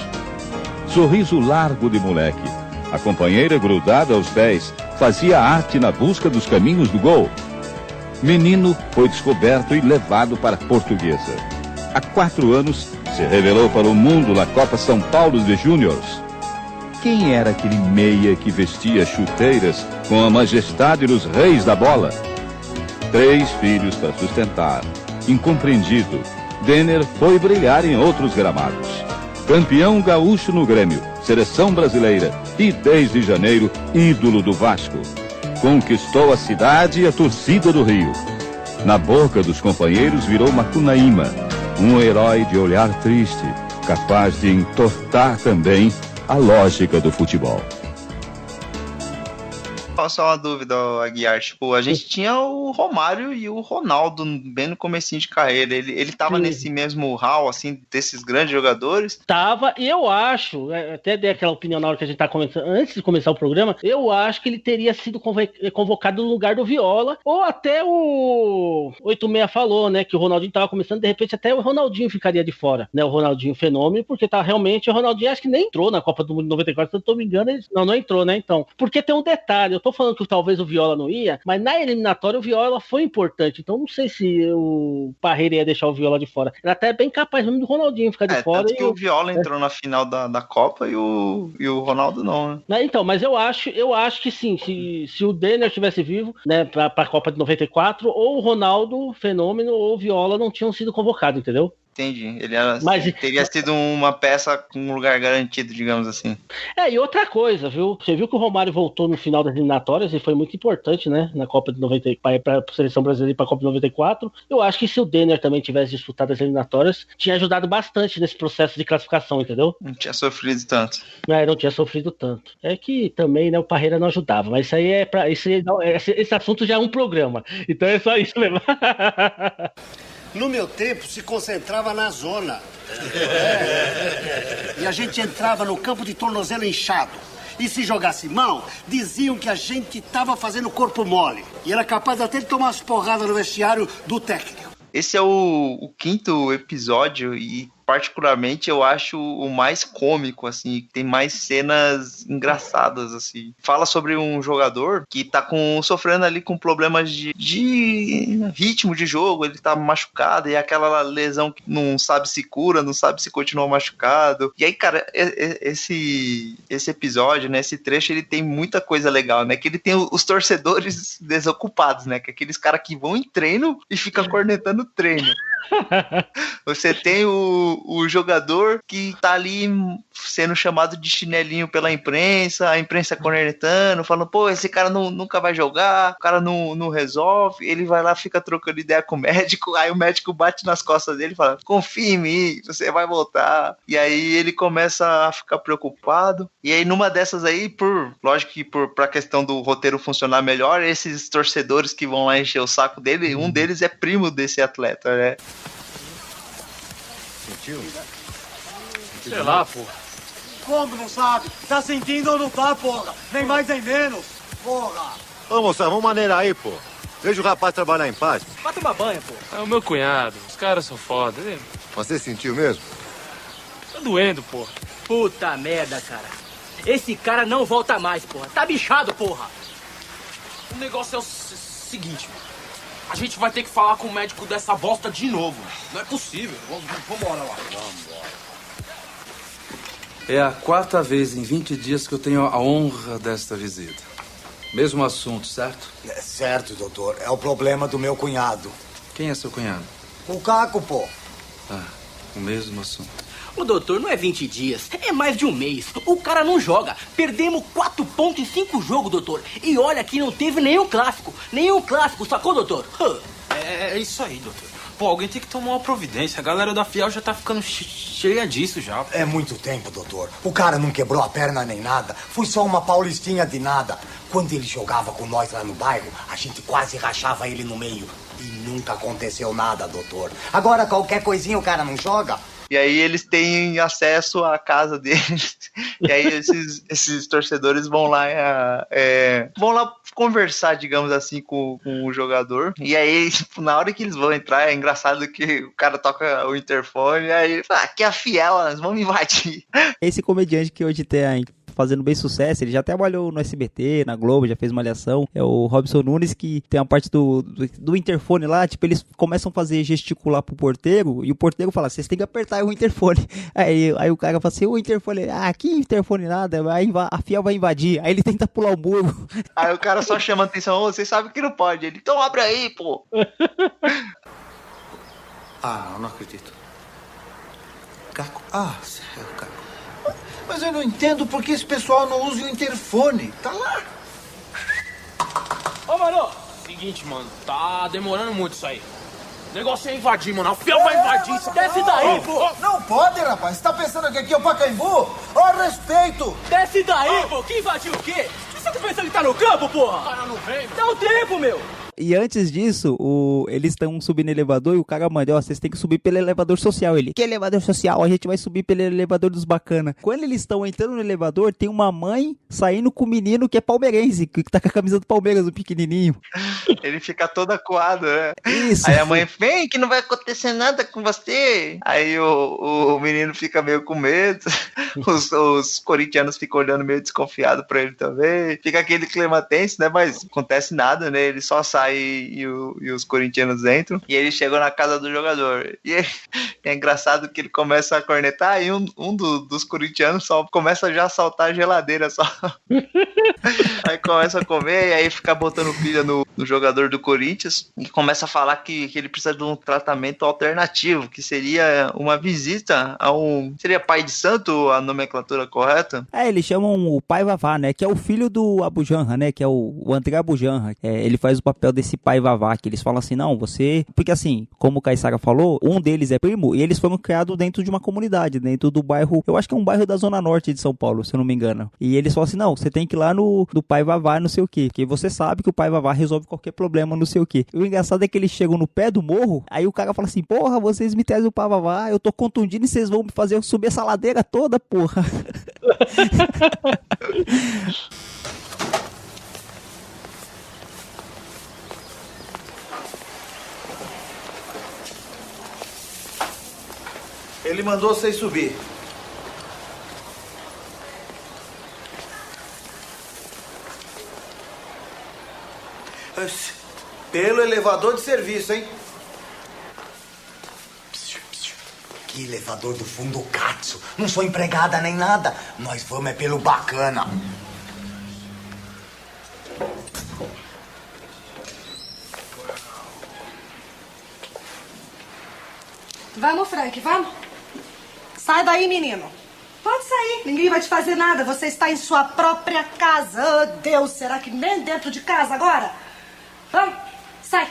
Sorriso largo de moleque. A companheira grudada aos pés fazia arte na busca dos caminhos do gol. Menino foi descoberto e levado para a Portuguesa. Há 4 anos, se revelou para o mundo na Copa São Paulo de Júniors. Quem era aquele meia que vestia chuteiras com a majestade dos reis da bola. 3 filhos para sustentar. Incompreendido, Denner foi brilhar em outros gramados. Campeão gaúcho no Grêmio, seleção brasileira e, desde janeiro, ídolo do Vasco. Conquistou a cidade e a torcida do Rio. Na boca dos companheiros virou Macunaíma, um herói de olhar triste, capaz de entortar também a lógica do futebol. Só uma dúvida, Aguiar, tipo, a gente tinha o Romário e o Ronaldo bem no comecinho de carreira, ele tava nesse mesmo hall, assim, desses grandes jogadores? Tava, e eu acho, até dei aquela opinião na hora que a gente tá começando, antes de começar o programa, eu acho que ele teria sido convocado no lugar do Viola, ou até o 86 falou, né, que o Ronaldinho tava começando, de repente até o Ronaldinho ficaria de fora, né, o Ronaldinho fenômeno, porque tá realmente, o Ronaldinho acho que nem entrou na Copa do Mundo 94, se eu não tô me engano, não entrou, né, então, porque tem um detalhe, eu tô falando que talvez o Viola não ia, mas na eliminatória o Viola foi importante, então não sei se o Parreira ia deixar o Viola de fora. Ele até é bem capaz mesmo do Ronaldinho ficar de fora. Tanto que o Viola entrou na final da Copa e o Ronaldo não, né? Então, mas eu acho que sim, se o Denner estivesse vivo, né, pra Copa de 94, ou o Ronaldo, fenômeno, ou o Viola não tinham sido convocados, entendeu? Entendi. Ele teria sido uma peça com um lugar garantido, digamos assim. E outra coisa, viu? Você viu que o Romário voltou no final das eliminatórias e foi muito importante, né? Na Copa de 94, para a seleção brasileira e para a Copa de 94. Eu acho que se o Denner também tivesse disputado as eliminatórias, tinha ajudado bastante nesse processo de classificação, entendeu? Não tinha sofrido tanto. Não tinha sofrido tanto. É que também, né, o Parreira não ajudava, mas isso aí é para esse assunto já é um programa. Então é só isso mesmo. No meu tempo, se concentrava na zona. E a gente entrava no campo de tornozelo inchado. E se jogasse mal, diziam que a gente estava fazendo corpo mole. E era capaz até de tomar umas porradas no vestiário do técnico. Esse é o 5º episódio e particularmente eu acho o mais cômico, assim, tem mais cenas engraçadas, assim. Fala sobre um jogador que tá sofrendo ali com problemas de ritmo de jogo, ele tá machucado, e é aquela lesão que não sabe se cura, não sabe se continua machucado. E aí, cara, esse episódio, né, esse trecho, ele tem muita coisa legal, né, que ele tem os torcedores desocupados, né, que é aqueles caras que vão em treino e ficam cornetando o treino. Você tem o jogador que tá ali sendo chamado de chinelinho pela imprensa, a imprensa cornetando, falando, pô, esse cara nunca vai jogar, o cara não resolve, ele vai lá, fica trocando ideia com o médico, aí o médico bate nas costas dele e fala, confia em mim, você vai voltar. E aí ele começa a ficar preocupado, e aí numa dessas aí, lógico que pra questão do roteiro funcionar melhor, esses torcedores que vão lá encher o saco dele, um deles é primo desse atleta, né? Sentiu? Sei lá, porra. Como não sabe? Tá sentindo ou não tá, porra? Nem mais nem menos. Porra! Ô, moça, vamos maneirar aí, pô. Veja o rapaz trabalhar em paz. Vai tomar banho, pô. É o meu cunhado. Os caras são foda. Você sentiu mesmo? Tá doendo, porra. Puta merda, cara. Esse cara não volta mais, porra. Tá bichado, porra. O negócio é o seguinte, a gente vai ter que falar com o médico dessa bosta de novo. Não é possível. Vambora lá. É a 4ª vez em 20 dias que eu tenho a honra desta visita. Mesmo assunto, certo? É certo, doutor. É o problema do meu cunhado. Quem é seu cunhado? O Caco, pô. O mesmo assunto. Ô, doutor, não é 20 dias. É mais de um mês. O cara não joga. Perdemos 4 pontos em 5 jogos, doutor. E olha que não teve nenhum clássico. Nenhum clássico, sacou, doutor? É isso aí, doutor. Pô, alguém tem que tomar uma providência. A galera da Fiel já tá ficando cheia disso já. É muito tempo, doutor. O cara não quebrou a perna nem nada. Foi só uma paulistinha de nada. Quando ele jogava com nós lá no bairro, a gente quase rachava ele no meio. E nunca aconteceu nada, doutor. Agora, qualquer coisinha o cara não joga. E aí eles têm acesso à casa deles. E aí esses torcedores vão lá conversar, digamos assim, com o jogador. E aí, tipo, na hora que eles vão entrar, é engraçado que o cara toca o interfone, e aí ele fala, aqui é a Fiel, nós vamos invadir. Esse comediante que hoje tem aí fazendo bem sucesso, ele já trabalhou no SBT, na Globo, já fez Malhação, é o Robson Nunes, que tem a parte do interfone lá, tipo, eles começam a fazer gesticular pro porteiro, e o porteiro fala, vocês têm que apertar o interfone. Aí o cara fala assim, o interfone, que interfone nada, a FIA vai invadir, aí ele tenta pular o muro. Aí o cara só chama a atenção, vocês sabem que não pode, ele, então abre aí, pô. Não acredito. Caco? Sério, Caco. Mas eu não entendo por que esse pessoal não usa o interfone. Tá lá. Ô, mano, seguinte, mano, tá demorando muito isso aí. O negócio é invadir, mano. A FIA vai invadir. Desce daí, pô. Não pode, rapaz. Você tá pensando que aqui é o Pacaembu? Ó, respeito. Desce daí, pô. Que invadiu o quê? Você tá pensando que tá no campo, porra? O cara não vem, dá um tempo, meu. E antes disso, eles estão subindo no elevador e o cara manda, vocês têm que subir pelo elevador social. Ele, que elevador social? A gente vai subir pelo elevador dos bacana. Quando eles estão entrando no elevador, tem uma mãe saindo com o menino que é palmeirense, que tá com a camisa do Palmeiras, o pequenininho. Ele fica todo acuado, né? Isso. Aí a mãe, vem que não vai acontecer nada com você. Aí o menino fica meio com medo. Os corintianos ficam olhando meio desconfiado pra ele também. Fica aquele clima tenso, né? Mas não acontece nada, né? Ele só sai e os corintianos entram e eles chegam na casa do jogador e é engraçado que ele começa a cornetar e um dos corintianos só começa já a saltar a geladeira só. Aí começa a comer e aí fica botando pilha no jogador do Corinthians e começa a falar que ele precisa de um tratamento alternativo, que seria uma visita seria pai de santo a nomenclatura correta? Eles chamam o pai Vavá, né, que é o filho do Abujanra, né, que é o André Abujanra. Ele faz o papel desse pai Vavá, que eles falam assim, não, você... Porque assim, como o Caissara falou, um deles é primo e eles foram criados dentro de uma comunidade, dentro do bairro, eu acho que é um bairro da Zona Norte de São Paulo, se eu não me engano. E eles falam assim, não, você tem que ir lá no pai Vavá, não sei o quê, porque você sabe que o pai Vavá resolve qualquer problema, não sei o quê. E o engraçado é que eles chegam no pé do morro, aí o cara fala assim, porra, vocês me trazem o pai Vavá, eu tô contundindo e vocês vão me fazer subir essa ladeira toda, porra. Ele mandou vocês subir. Pelo elevador de serviço, hein? Que elevador do fundo, Katsu. Não sou empregada nem nada. Nós vamos pelo bacana. Vamos, Frank, vamos. Sai daí, menino. Pode sair, ninguém vai te fazer nada. Você está em sua própria casa. Oh, Deus, será que nem dentro de casa agora? Vamos, sai.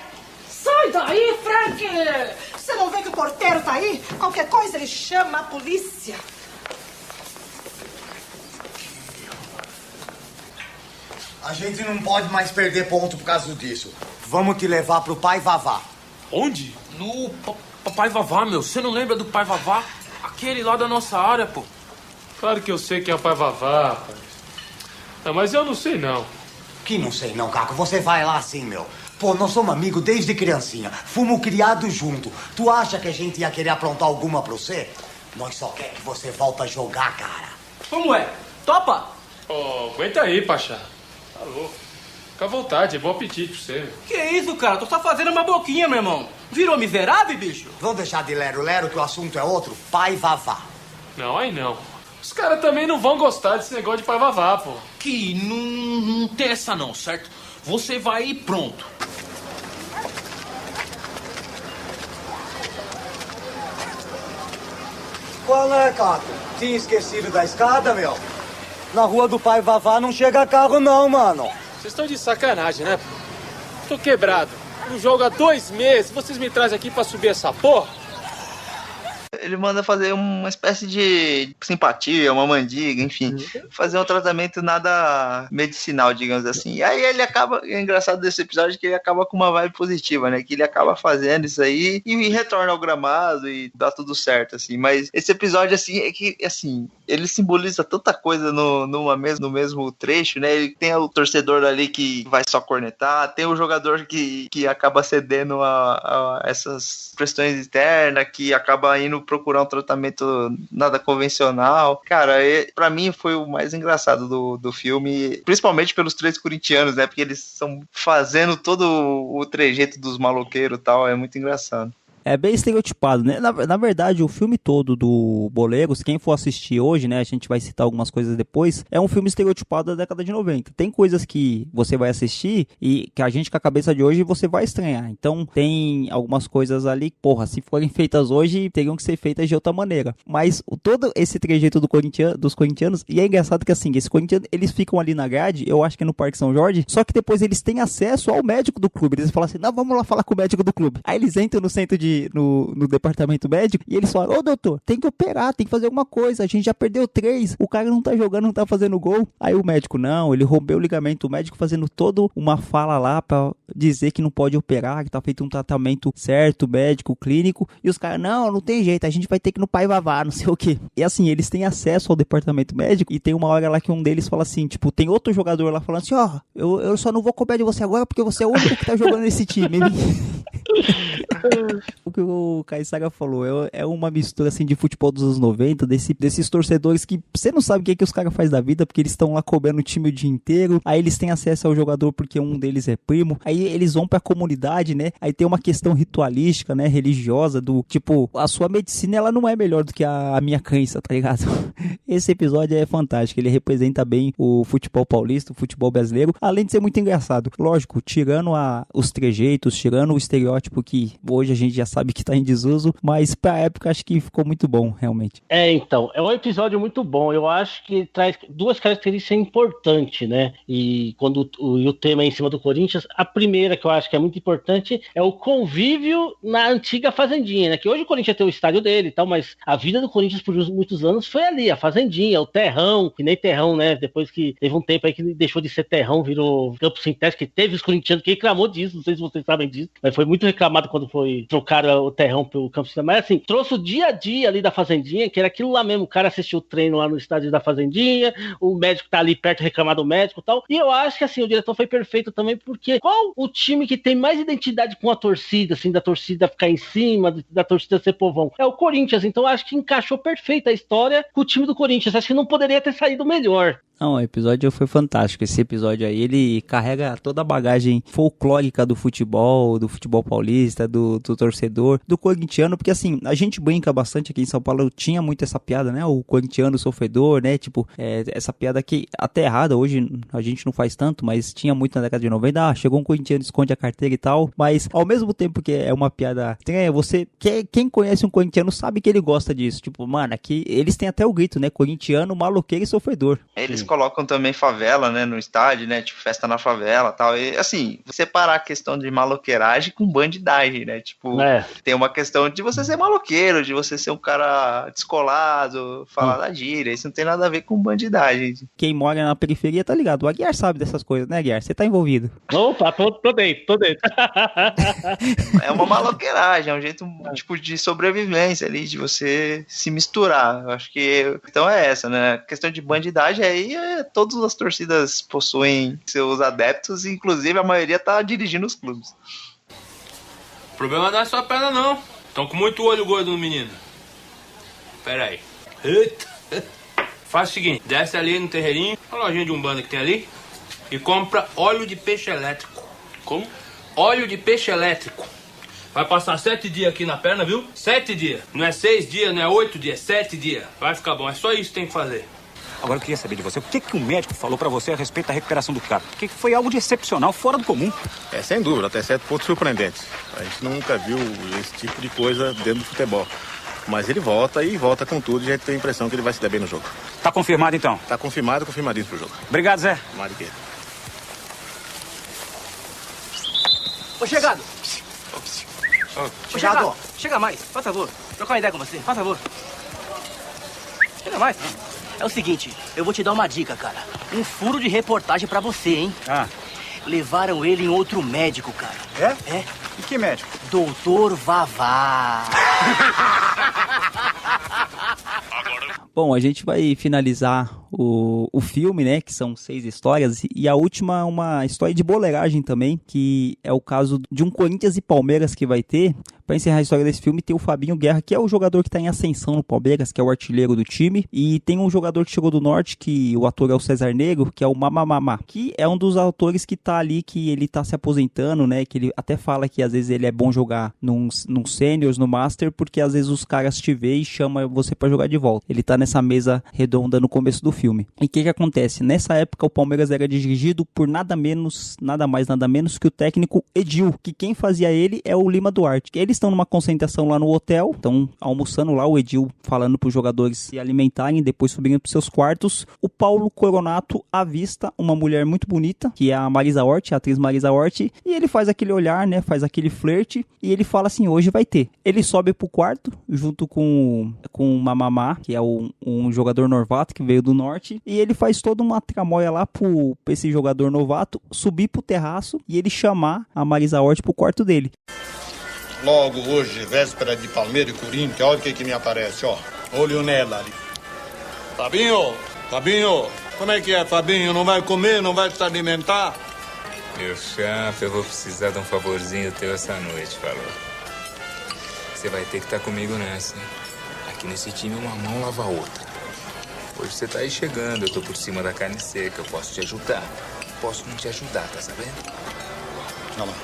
Sai daí, Frank. Você não vê que o porteiro tá aí? Qualquer coisa ele chama a polícia. A gente não pode mais perder ponto por causa disso. Vamos te levar pro pai Vavá. Onde? No Pai Vavá, meu. Você não lembra do Pai Vavá? Aquele lá da nossa área, pô. Claro que eu sei quem é o Pai Vavá, rapaz. Não, mas eu não sei, não. Que não sei não, Caco. Você vai lá sim, meu. Pô, nós somos amigos desde criancinha. Fomos criados juntos. Tu acha que a gente ia querer aprontar alguma pra você? Nós só quer que você volte a jogar, cara. Como é? Topa? Aguenta aí, Pachá. Tá louco. Fica à vontade, bom apetite pra você. Que isso, cara? Tô só fazendo uma boquinha, meu irmão. Virou miserável, bicho? Vamos deixar de lero-lero que o assunto é outro. Pai Vavá. Não, aí não. Os caras também não vão gostar desse negócio de Pai Vavá, pô. Que não tem essa não, certo? Você vai e pronto. Qual é, Caco? Tinha esquecido da escada, meu? Na rua do pai Vavá não chega carro não, mano. Vocês estão de sacanagem, né? Tô quebrado. Não jogo há 2 meses. Vocês me trazem aqui pra subir essa porra? Ele manda fazer uma espécie de simpatia, uma mandiga, enfim. Fazer um tratamento nada medicinal, digamos assim. E aí ele acaba, é engraçado desse episódio que ele acaba com uma vibe positiva, né? Que ele acaba fazendo isso aí e retorna ao gramado e dá tudo certo, assim. Mas esse episódio, assim, é que, assim, ele simboliza tanta coisa no mesmo trecho, né? Ele tem o torcedor ali que vai só cornetar, tem o jogador que acaba cedendo a essas questões externas, que acaba indo indo procurar um tratamento nada convencional. Cara, pra mim foi o mais engraçado do filme, principalmente pelos 3 corintianos, né? Porque eles estão fazendo todo o trejeito dos maloqueiros e tal, é muito engraçado. É bem estereotipado, né? Na verdade, o filme todo do Boleiros, quem for assistir hoje, né? A gente vai citar algumas coisas depois. É um filme estereotipado da década de 90. Tem coisas que você vai assistir e que a gente com a cabeça de hoje você vai estranhar. Então, tem algumas coisas ali, porra, se forem feitas hoje, teriam que ser feitas de outra maneira. Mas todo esse trejeito dos corintianos, e é engraçado que assim, esses corintianos, eles ficam ali na grade, eu acho que é no Parque São Jorge, só que depois eles têm acesso ao médico do clube. Eles falam assim, não, vamos lá falar com o médico do clube. Aí eles entram no centro no departamento médico e eles falam, ô doutor, tem que operar, tem que fazer alguma coisa, a gente já perdeu 3, o cara não tá jogando, não tá fazendo gol. Aí o médico, não, ele rompeu o ligamento, o médico fazendo toda uma fala lá pra dizer que não pode operar, que tá feito um tratamento certo, médico, clínico, e os caras, não tem jeito, a gente vai ter que ir no Pai Vavá, não sei o que. E assim, eles têm acesso ao departamento médico e tem uma hora lá que um deles fala assim, tipo, tem outro jogador lá falando assim, ó, eu só não vou cobrar de você agora porque você é o único que tá jogando nesse time. O que o Caissara falou é uma mistura assim de futebol dos anos 90, desses torcedores que você não sabe o que os caras fazem da vida, porque eles estão lá cobrando o time o dia inteiro, aí eles têm acesso ao jogador porque um deles é primo, aí eles vão pra comunidade, né, aí tem uma questão ritualística, né, religiosa, do tipo, a sua medicina ela não é melhor do que a minha crença, tá ligado? Esse episódio é fantástico, ele representa bem o futebol paulista, o futebol brasileiro, além de ser muito engraçado, lógico, tirando os trejeitos, tirando o estereótipo que hoje a gente já sabe que tá em desuso, mas pra época acho que ficou muito bom, realmente. Então, é um episódio muito bom, eu acho que traz 2 características importantes, né, e quando o tema é em cima do Corinthians, a primeira que eu acho que é muito importante é o convívio na antiga Fazendinha, né, que hoje o Corinthians tem o estádio dele e tal, mas a vida do Corinthians por muitos anos foi ali, a Fazendinha, o terrão, que nem terrão, né, depois que teve um tempo aí que deixou de ser terrão, virou campo sintético, que teve os corintianos que reclamou disso, não sei se vocês sabem disso, mas foi muito reclamado quando trocaram o terrão pelo campo sintético, mas assim, trouxe o dia a dia ali da Fazendinha, que era aquilo lá mesmo, o cara assistiu o treino lá no estádio da Fazendinha, o médico tá ali perto reclamar do médico e tal, e eu acho que assim, o diretor foi perfeito também, porque qual o time que tem mais identidade com a torcida, assim, da torcida ficar em cima, da torcida ser povão? É o Corinthians, então eu acho que encaixou perfeito a história com o time do Corinthians, acho que não poderia ter saído melhor. Não, o episódio foi fantástico. Esse episódio aí, ele carrega toda a bagagem folclórica do futebol paulista, do torcedor, do corintiano, porque assim, a gente brinca bastante aqui em São Paulo, tinha muito essa piada, né, o corintiano sofredor, né, tipo, essa piada que até errada, hoje a gente não faz tanto, mas tinha muito na década de 90, chegou um corintiano, esconde a carteira e tal, mas ao mesmo tempo que é uma piada estranha, quem conhece um corintiano sabe que ele gosta disso, tipo, mano, aqui eles têm até o grito, né, corintiano, maloqueiro e sofredor. Eles colocam também favela, né, no estádio, né, tipo, festa na favela e tal, e assim, separar a questão de maloqueiragem com bandidagem, né, tipo, tem uma questão de você ser maloqueiro, de você ser um cara descolado, falar da gíria, isso não tem nada a ver com bandidagem. Quem mora na periferia tá ligado, o Aguiar sabe dessas coisas, né, Aguiar? Você tá envolvido. Opa, tô dentro. É uma maloqueiragem, é um jeito, tipo, de sobrevivência ali, de você se misturar, eu acho que, então é essa, né, a questão de bandidagem aí todas as torcidas possuem seus adeptos, inclusive a maioria tá dirigindo os clubes. O problema não é só a perna, não. Estão com muito olho gordo no menino. Pera aí. Faz o seguinte, desce ali no terreirinho, a lojinha de umbanda que tem ali, e compra óleo de peixe elétrico. Como? Óleo de peixe elétrico. Vai passar 7 dias aqui na perna, viu? 7 dias. Não é 6 dias, não é 8 dias, 7 dias. Vai ficar bom, é só isso que tem que fazer. Agora eu queria saber de você, o que o médico falou pra você a respeito da recuperação do cara? Porque foi algo de excepcional, fora do comum. Sem dúvida, até certo ponto surpreendente. A gente nunca viu esse tipo de coisa dentro do futebol. Mas ele volta e volta com tudo e a gente tem a impressão que ele vai se dar bem no jogo. Tá confirmado então? Tá confirmadinho pro jogo. Obrigado, Zé. Mariqueira. Ô, chegado! Ô, chegado, chega mais, por favor. Trocar uma ideia com você, por favor. Chega mais. É o seguinte, eu vou te dar uma dica, cara. Um furo de reportagem pra você, hein? Levaram ele em outro médico, cara. É? E que médico? Doutor Vavá. Bom, a gente vai finalizar o filme, né, que são 6 histórias, e a última é uma história de boleiragem também, que é o caso de um Corinthians e Palmeiras que vai ter, pra encerrar a história desse filme, tem o Fabinho Guerra, que é o jogador que tá em ascensão no Palmeiras, que é o artilheiro do time, e tem um jogador que chegou do Norte, que o ator é o César Negro, que é o Mamamamá, que é um dos autores que tá ali, que ele tá se aposentando, né, que ele até fala que às vezes ele é bom jogar num Seniors, no Master, porque às vezes os caras te vê e chamam você pra jogar de volta. Ele tá nessa mesa redonda no começo do filme. E o que acontece? Nessa época o Palmeiras era dirigido por nada mais, nada menos que o técnico Edil, que quem fazia ele é o Lima Duarte. Eles estão numa concentração lá no hotel, estão almoçando lá, o Edil falando pros jogadores se alimentarem, depois subindo pros seus quartos. O Paulo Coronato avista uma mulher muito bonita, que é a Marisa Hort, a atriz Marisa Hort, e ele faz aquele olhar, né, faz aquele flerte, e ele fala assim, hoje vai ter. Ele sobe pro quarto, junto com o Mamamá, que é um jogador novato que veio do Norte, e ele faz toda uma tramóia lá pra esse jogador novato subir pro terraço e ele chamar a Marisa Hort pro quarto dele. Logo hoje, véspera de Palmeiras e Corinthians, olha o que me aparece, ó. Olho nela ali. Fabinho, como é que é, Fabinho? Não vai comer, não vai se alimentar? Meu chapa, eu vou precisar de um favorzinho teu essa noite, falou. Você vai ter que estar comigo nessa, hein? Aqui nesse time uma mão lava a outra. Hoje você tá aí chegando, eu tô por cima da carne seca, eu posso te ajudar. Posso não te ajudar, tá sabendo? Olha lá.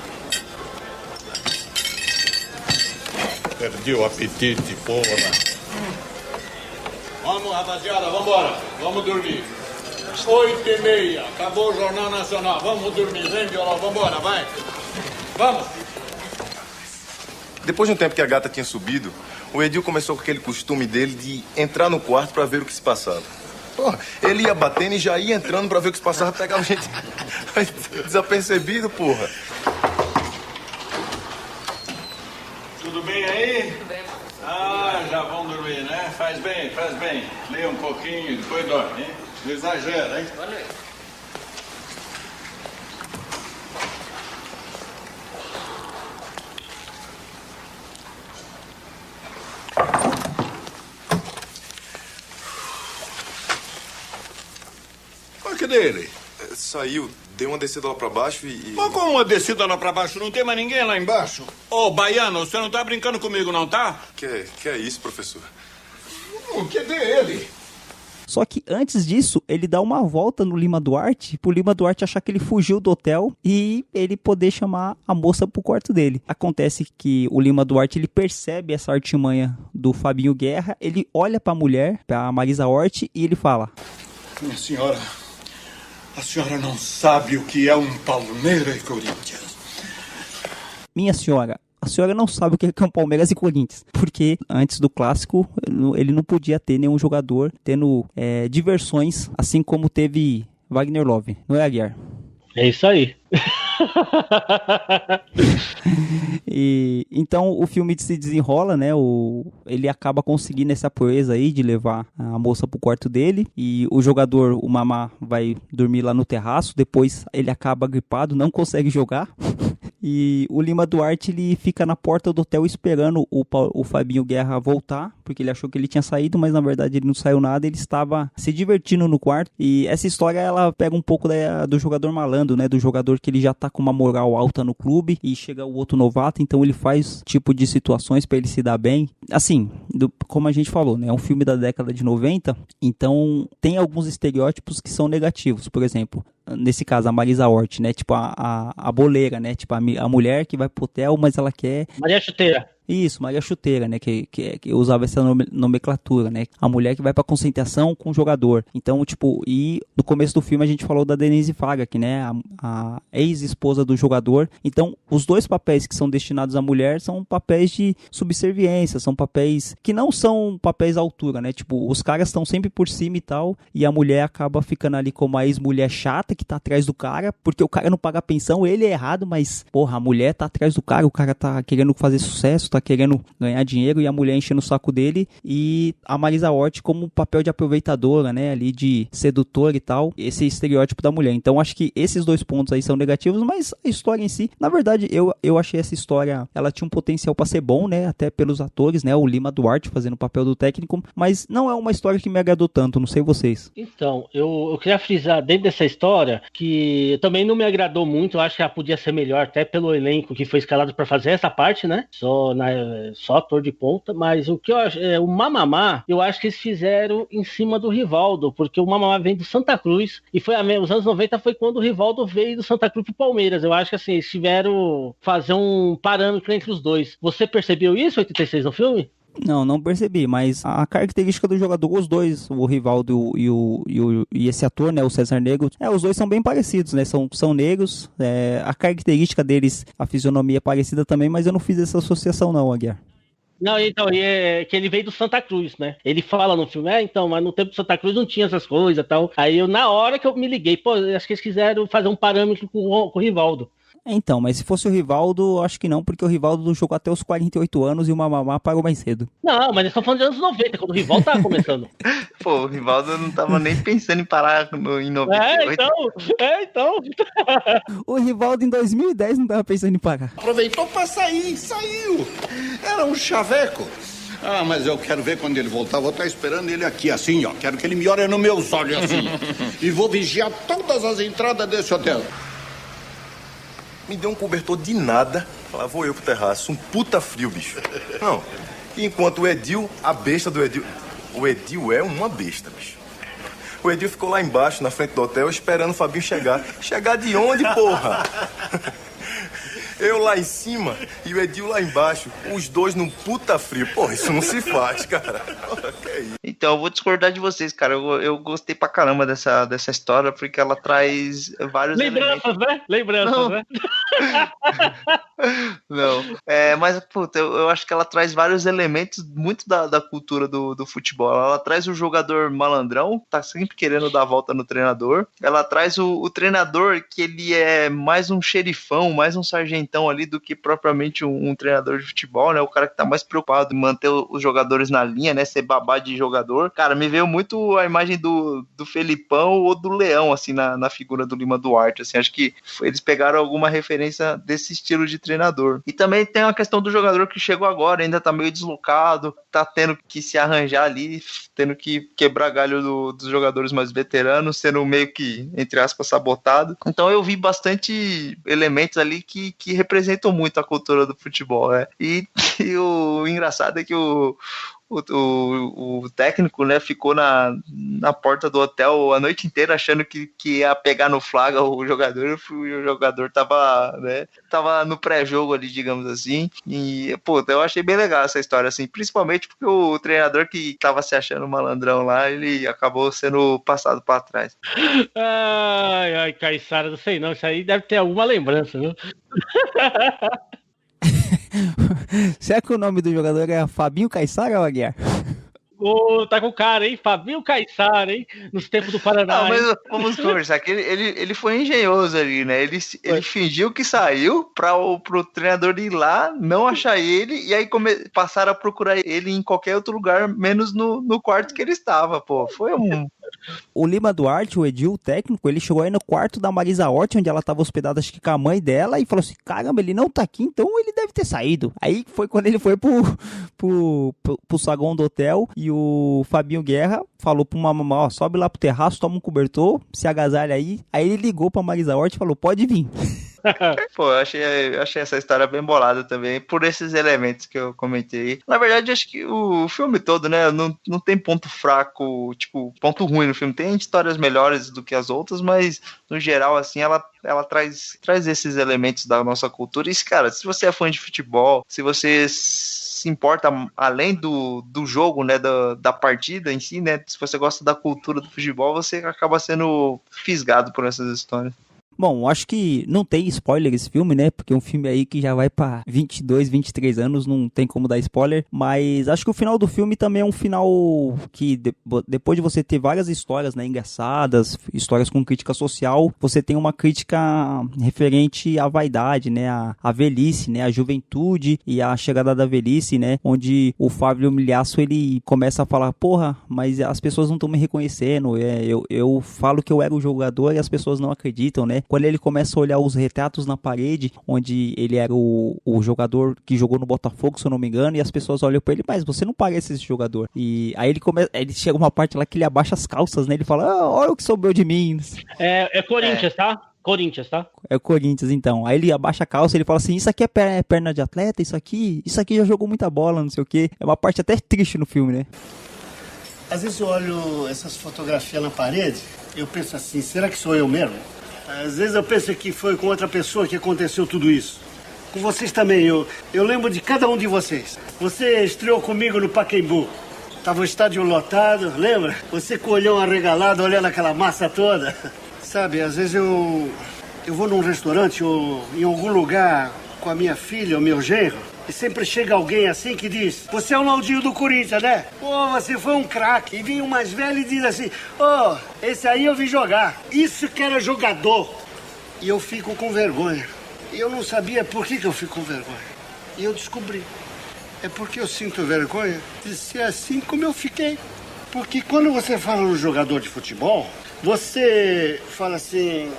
Perdi o apetite, porra. Vamos, rapaziada, vambora. Vamos dormir. 8h30, acabou o Jornal Nacional. Vamos dormir, vem, Violão, vambora, vai. Vamos. Depois de um tempo que a gata tinha subido, o Edil começou com aquele costume dele de entrar no quarto pra ver o que se passava. Porra, ele ia batendo e já ia entrando pra ver o que se passava, pegava gente desapercebido, porra. Tudo bem aí? Tudo bem. Ah, já vão dormir, né? Faz bem, faz bem. Leia um pouquinho, depois dorme, hein? Não exagera, hein? Boa noite. Cadê ele? Saiu, deu uma descida lá pra baixo e... Mas como uma descida lá pra baixo? Não tem mais ninguém lá embaixo? Ô, baiano, você não tá brincando comigo, não tá? Que é isso, professor? Cadê ele? Só que antes disso, ele dá uma volta no Lima Duarte, pro Lima Duarte achar que ele fugiu do hotel e ele poder chamar a moça pro quarto dele. Acontece que o Lima Duarte, ele percebe essa artimanha do Fabinho Guerra, ele olha pra mulher, pra Marisa Hort, e ele fala... Minha senhora, a senhora não sabe o que é um Palmeiras e Corinthians. Minha senhora, a senhora não sabe o que é um Palmeiras e Corinthians, porque antes do clássico ele não podia ter nenhum jogador tendo diversões, assim como teve Wagner Love, não é, Aguiar? É isso aí. E então o filme se desenrola, né? Ele acaba conseguindo essa proeza aí de levar a moça pro quarto dele, e o jogador, o Mamá, vai dormir lá no terraço. Depois ele acaba gripado, não consegue jogar. E o Lima Duarte, ele fica na porta do hotel esperando o Fabinho Guerra voltar, porque ele achou que ele tinha saído, mas na verdade ele não saiu nada, ele estava se divertindo no quarto. E essa história, ela pega um pouco do jogador malandro, né? Do jogador que ele já tá com uma moral alta no clube e chega o outro novato, então ele faz tipo de situações pra ele se dar bem. Assim, como a gente falou, né? É um filme da década de 90, então tem alguns estereótipos que são negativos. Por exemplo, nesse caso, a Marisa Hort, né? Tipo, a boleira, né? Tipo, a mulher que vai pro hotel, mas ela quer... Maria Chuteira. Isso, Maria Chuteira, né, que usava essa nomenclatura, né, a mulher que vai pra concentração com o jogador. Então, tipo, e no começo do filme a gente falou da Denise Fagak, né, a ex-esposa do jogador. Então, os dois papéis que são destinados à mulher são papéis de subserviência, são papéis que não são papéis à altura, né, tipo, os caras estão sempre por cima e tal, e a mulher acaba ficando ali como a ex-mulher chata que tá atrás do cara, porque o cara não paga pensão, ele é errado, mas, porra, a mulher tá atrás do cara, o cara tá querendo fazer sucesso, tá querendo ganhar dinheiro, e a mulher enchendo o saco dele, e a Marisa Hort como papel de aproveitadora, né, ali de sedutora e tal, esse estereótipo da mulher. Então acho que esses dois pontos aí são negativos, mas a história em si, na verdade, eu achei essa história, ela tinha um potencial pra ser bom, né, até pelos atores, né, o Lima Duarte fazendo o papel do técnico, mas não é uma história que me agradou tanto, não sei vocês. Então, eu queria frisar dentro dessa história que também não me agradou muito, eu acho que ela podia ser melhor, até pelo elenco que foi escalado pra fazer essa parte, né, só só ator de ponta, mas o que eu acho, o Mamamá, eu acho que eles fizeram em cima do Rivaldo, porque o Mamamá vem do Santa Cruz, e foi os anos 90 foi quando o Rivaldo veio do Santa Cruz pro Palmeiras. Eu acho que assim, eles tiveram fazer um parâmetro entre os dois. Você percebeu isso, 86, no filme? Não percebi, mas a característica do jogador, os dois, o Rivaldo e esse ator, né, o César Negro, os dois são bem parecidos, né, são negros, a característica deles, a fisionomia é parecida também, mas eu não fiz essa associação não, Aguiar. Não, então, é que ele veio do Santa Cruz, né? Ele fala no filme, então, mas no tempo do Santa Cruz não tinha essas coisas e tal. Aí na hora que eu me liguei, acho que eles quiseram fazer um parâmetro com o Rivaldo. Então, mas se fosse o Rivaldo, acho que não, porque o Rivaldo jogou até os 48 anos e o Mamamá parou mais cedo. Não, mas eles estão falando de anos 90, quando o Rivaldo tava começando. Pô, o Rivaldo não tava nem pensando em parar em 98. Então. O Rivaldo em 2010 não tava pensando em parar. Aproveitou pra sair, saiu. Era um chaveco. Ah, mas eu quero ver quando ele voltar. Vou estar esperando ele aqui, assim, ó. Quero que ele me olhe nos meus olhos, assim. E vou vigiar todas as entradas desse hotel. Me deu um cobertor de nada. Lá vou eu pro terraço. Um puta frio, bicho. Não. Enquanto o Edil, a besta do Edil... O Edil é uma besta, bicho. O Edil ficou lá embaixo, na frente do hotel, esperando o Fabinho chegar. Chegar de onde, porra? Eu lá em cima e o Edil lá embaixo. Os dois num puta frio. Porra, isso não se faz, cara. Que é isso? Então, eu vou discordar de vocês, cara. Eu gostei pra caramba dessa história, porque ela traz vários lembranças, né? Lembranças, né? Não. Mas, puta, eu acho que ela traz vários elementos muito da cultura do futebol. Ela traz o jogador malandrão, tá sempre querendo dar a volta no treinador. Ela traz o treinador que ele é mais um xerifão, mais um sargentão ali do que propriamente um treinador de futebol, né? O cara que tá mais preocupado em manter os jogadores na linha, né? Ser babá de jogador. Cara, me veio muito a imagem do Felipão ou do Leão, assim, na figura do Lima Duarte, assim. Acho que eles pegaram alguma referência desse estilo de treinador. E também tem a questão do jogador que chegou agora, ainda tá meio deslocado, tá tendo que se arranjar ali, tendo que quebrar galho dos jogadores mais veteranos, sendo meio que, entre aspas, sabotado. Então eu vi bastante elementos ali que representam muito a cultura do futebol, né? E o engraçado é que o técnico, né, ficou na porta do hotel a noite inteira achando que ia pegar no flagra o jogador, e o jogador tava no pré-jogo ali, digamos assim. E, pô, eu achei bem legal essa história, assim, principalmente porque o treinador que tava se achando malandrão lá, ele acabou sendo passado pra trás. Ai, Caiçara, não sei não, isso aí deve ter alguma lembrança, viu? Será que o nome do jogador é Fabinho Caiçara ou Aguiar? Tá com o cara, hein? Fabinho Caiçara, hein? Nos tempos do Paraná. Não, mas vamos conversar que ele foi engenhoso ali, né? Ele fingiu que saiu pro treinador ir lá, não achar ele, e aí passaram a procurar ele em qualquer outro lugar, menos no quarto que ele estava, pô. Foi um... O Lima Duarte, o Edil, o técnico, ele chegou aí no quarto da Marisa Hort, onde ela estava hospedada, acho que com a mãe dela, e falou assim, caramba, ele não tá aqui, então ele deve ter saído. Aí foi quando ele foi pro saguão do hotel, e o Fabinho Guerra falou pro mamãe, ó, sobe lá pro terraço, toma um cobertor, se agasalha aí. Aí ele ligou pra Marisa Hort e falou, pode vir. Pô, eu achei essa história bem bolada também, por esses elementos que eu comentei. Na verdade, acho que o filme todo, né, não tem ponto fraco, tipo, ponto ruim no filme. Tem histórias melhores do que as outras, mas, no geral, assim, ela traz esses elementos da nossa cultura. E, cara, se você é fã de futebol, se você se importa além do jogo, né, da partida em si, né, se você gosta da cultura do futebol, você acaba sendo fisgado por essas histórias. Bom, acho que não tem spoiler esse filme, né? Porque é um filme aí que já vai pra 22, 23 anos, não tem como dar spoiler. Mas acho que o final do filme também é um final que, depois de você ter várias histórias, né, engraçadas, histórias com crítica social, você tem uma crítica referente à vaidade, né? A velhice, né? A juventude e a chegada da velhice, né? Onde o Fábio Milhaço, ele começa a falar, porra, mas as pessoas não estão me reconhecendo. Eu falo que eu era o jogador e as pessoas não acreditam, né? Quando ele começa a olhar os retratos na parede, onde ele era o jogador que jogou no Botafogo, se eu não me engano, e as pessoas olham pra ele, mas você não parece esse jogador. E aí ele chega uma parte lá que ele abaixa as calças, né? Ele fala, olha o que sobrou de mim. É Corinthians, tá? Corinthians, tá? É o Corinthians, então. Aí ele abaixa a calça e ele fala assim, isso aqui é perna de atleta, isso aqui já jogou muita bola, não sei o quê. É uma parte até triste no filme, né? Às vezes eu olho essas fotografias na parede, eu penso assim, será que sou eu mesmo? Às vezes eu penso que foi com outra pessoa que aconteceu tudo isso. Com vocês também, eu lembro de cada um de vocês. Você estreou comigo no Pacaembu. Tava o estádio lotado, lembra? Você com o olhão arregalado, olhando aquela massa toda. Sabe, às vezes eu vou num restaurante ou em algum lugar com a minha filha ou meu genro, e sempre chega alguém assim que diz, você é o Naldinho do Corinthians, né? Pô, você foi um craque. E vem um mais velho e diz assim, esse aí eu vi jogar. Isso que era jogador. E eu fico com vergonha. E eu não sabia por que eu fico com vergonha. E eu descobri. É porque eu sinto vergonha de ser assim como eu fiquei. Porque quando você fala no jogador de futebol, você fala assim,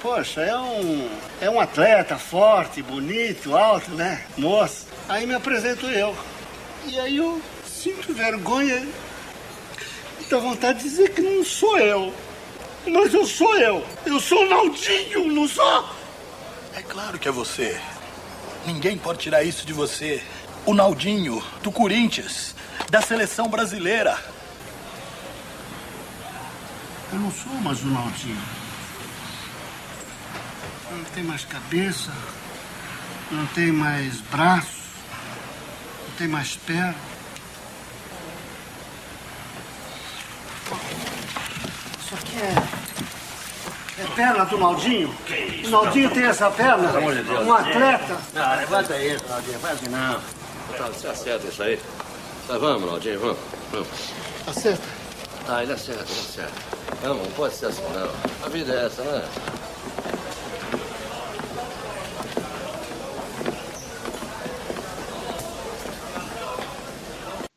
poxa, é um atleta forte, bonito, alto, né? Moço. Aí me apresento eu. E aí eu sinto vergonha. Dá vontade de dizer que não sou eu. Mas eu sou eu. Eu sou o Naldinho, não sou? É claro que é você. Ninguém pode tirar isso de você. O Naldinho, do Corinthians, da seleção brasileira. Eu não sou mais o Naldinho. Não tem mais cabeça, não tem mais braço, não tem mais perna. Isso aqui é perna do Naldinho? O Naldinho tem essa perna? Pelo amor de Deus. Um atleta? Não, levanta isso, Naldinho, faz assim não. Você acerta isso aí. Tá, vamos, Naldinho, vamos. Acerta? Ele acerta. Vamos, não pode ser assim não. A vida é essa, né?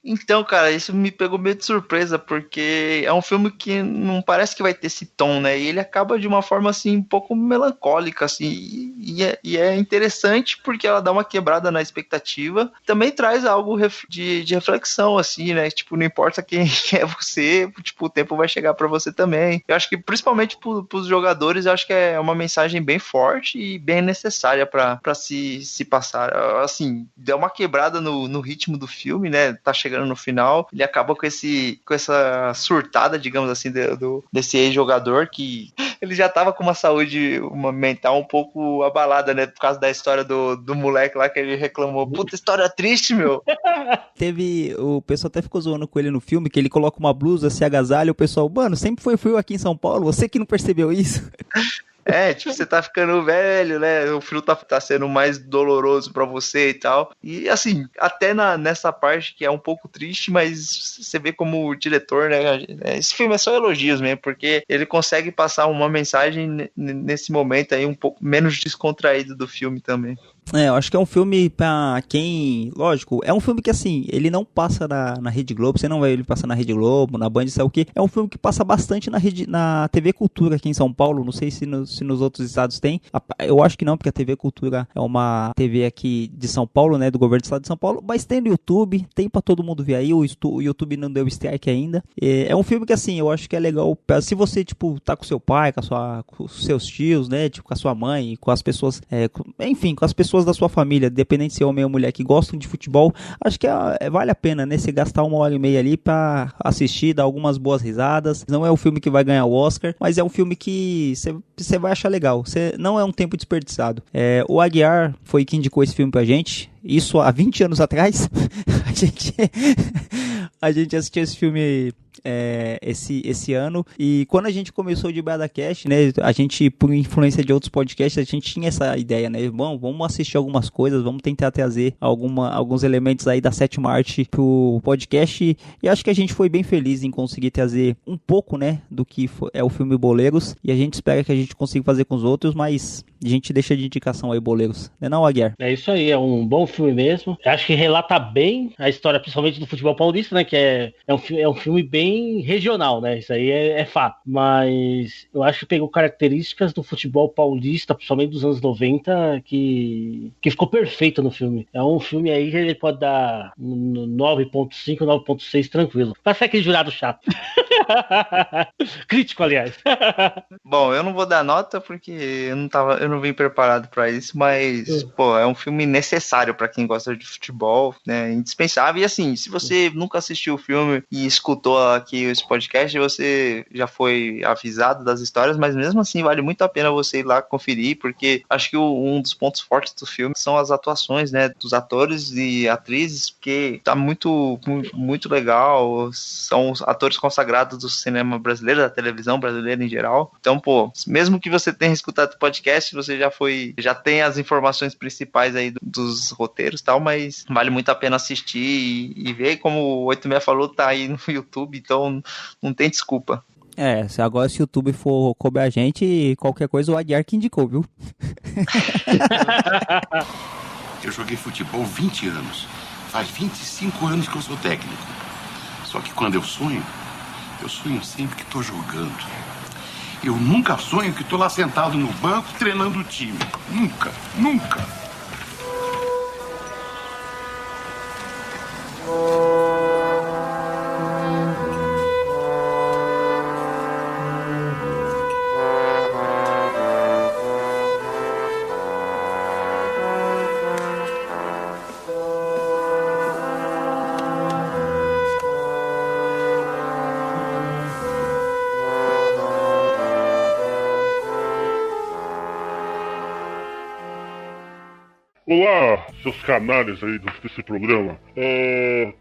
Então, cara, isso me pegou meio de surpresa, porque é um filme que não parece que vai ter esse tom, né? E ele acaba de uma forma, assim, um pouco melancólica, assim, e é interessante porque ela dá uma quebrada na expectativa. Também traz algo de reflexão, assim, né? Tipo, não importa quem é você, tipo, o tempo vai chegar pra você também. Eu acho que, principalmente pros jogadores, eu acho que é uma mensagem bem forte e bem necessária pra se passar. Assim, deu uma quebrada no ritmo do filme, né? Tá chegando no final, ele acaba com essa surtada, digamos assim, desse ex-jogador, que ele já tava com uma saúde mental um pouco abalada, né, por causa da história do moleque lá que ele reclamou. Puta história triste, meu. O pessoal até ficou zoando com ele no filme, que ele coloca uma blusa, se agasalha, o pessoal, mano, sempre foi frio aqui em São Paulo, você que não percebeu isso? Tipo, você tá ficando velho, né? O frio tá sendo mais doloroso pra você e tal. E, assim, até nessa parte que é um pouco triste, mas você vê como o diretor, né? Esse filme é só elogios mesmo, porque ele consegue passar uma mensagem nesse momento aí um pouco menos descontraído do filme também. Eu acho que é um filme pra quem... Lógico, é um filme que, assim, ele não passa na Rede Globo, você não vai ele passar na Rede Globo, na Band, sabe o quê? É um filme que passa bastante na TV Cultura aqui em São Paulo, não sei se nos outros estados tem. Eu acho que não, porque a TV Cultura é uma TV aqui de São Paulo, né, do governo do estado de São Paulo, mas tem no YouTube, tem pra todo mundo ver aí, o YouTube não deu strike ainda. É um filme que, assim, eu acho que é legal, se você, tipo, tá com seu pai, com os seus tios, né, tipo, com a sua mãe, com as pessoas, enfim, com as pessoas da sua família, dependente se é homem ou mulher, que gostam de futebol, acho que vale a pena, né, você gastar 1h30 ali pra assistir, dar algumas boas risadas. Não é o filme que vai ganhar o Oscar, mas é um filme que você vai achar legal. Não é um tempo desperdiçado. O Aguiar foi quem indicou esse filme pra gente, isso há 20 anos atrás. A gente assistiu esse filme esse ano, e quando a gente começou de BadaCast, né, a gente, por influência de outros podcasts, a gente tinha essa ideia, né, bom, vamos assistir algumas coisas, vamos tentar trazer alguns elementos aí da sétima arte pro podcast, e acho que a gente foi bem feliz em conseguir trazer um pouco, né, do que é o filme Boleiros, e a gente espera que a gente consiga fazer com os outros, mas a gente deixa de indicação aí, Boleiros, não, Aguiar? É isso aí, é um bom filme mesmo, acho que relata bem a história, principalmente do futebol paulista, né, que é um filme bem regional, né? Isso aí é fato. Mas eu acho que pegou características do futebol paulista, principalmente dos anos 90, que ficou perfeito no filme. É um filme aí que ele pode dar 9.5, 9.6 tranquilo. Pra ser aquele jurado chato. Crítico, aliás. Bom, eu não vou dar nota porque eu não vim preparado pra isso, mas, pô, é um filme necessário pra quem gosta de futebol, né? Indispensável. E assim, se você nunca assistiu o filme e escutou aqui esse podcast, você já foi avisado das histórias, mas mesmo assim vale muito a pena você ir lá conferir, porque acho que um dos pontos fortes do filme são as atuações, né, dos atores e atrizes, porque tá muito, muito legal. São os atores consagrados do cinema brasileiro, da televisão brasileira em geral. Então, pô, mesmo que você tenha escutado o podcast, você já tem as informações principais aí dos roteiros e tal, mas vale muito a pena assistir e ver. Como o 86 falou, tá aí no YouTube, então não tem desculpa. Se agora se o YouTube for cobrar a gente, qualquer coisa o Aguiar que indicou, viu? Eu joguei futebol 20 anos. Faz 25 anos que eu sou técnico. Só que quando eu sonho sempre que tô jogando. Eu nunca sonho que tô lá sentado no banco treinando o time. Nunca, nunca. Olá, seus canalhas aí desse programa.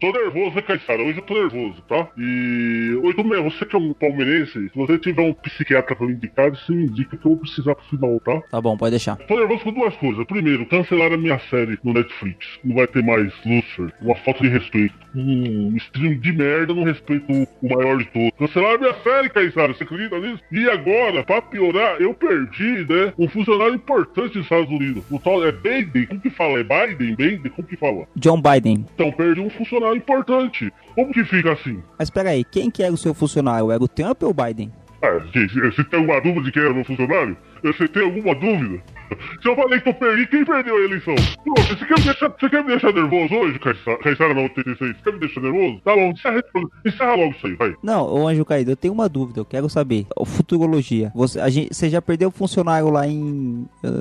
Tô nervoso, né, Caissara? Hoje eu tô nervoso, tá? E... 86, você que é um palmeirense, se você tiver um psiquiatra pra me indicar, você me indica que eu vou precisar pro final, tá? Tá bom, pode deixar. Tô nervoso com duas coisas. Primeiro, cancelaram a minha série no Netflix. Não vai ter mais Lucifer. Uma falta de respeito. Stream de merda, não respeito o maior de todos. Cancelaram a minha série, Caissara, você acredita nisso? E agora, pra piorar, eu perdi, né, um funcionário importante dos Estados Unidos. O tal é Biden. Como que fala? É Biden? Como que fala? John Biden. Então, perdi um funcionário importante. Como que fica assim? Mas peraí, quem que era o seu funcionário? Era o Trump ou o Biden? Você tem alguma dúvida de quem era meu funcionário? Você tem alguma dúvida? Se eu falei que eu perdi, quem perdeu a eleição? Pô, você quer me deixar nervoso hoje, Caissara na 86? Você quer me deixar nervoso? Tá bom, encerra logo isso aí, vai. Não, ô Anjo Caído, eu tenho uma dúvida, eu quero saber. Futurologia. Você já perdeu funcionário lá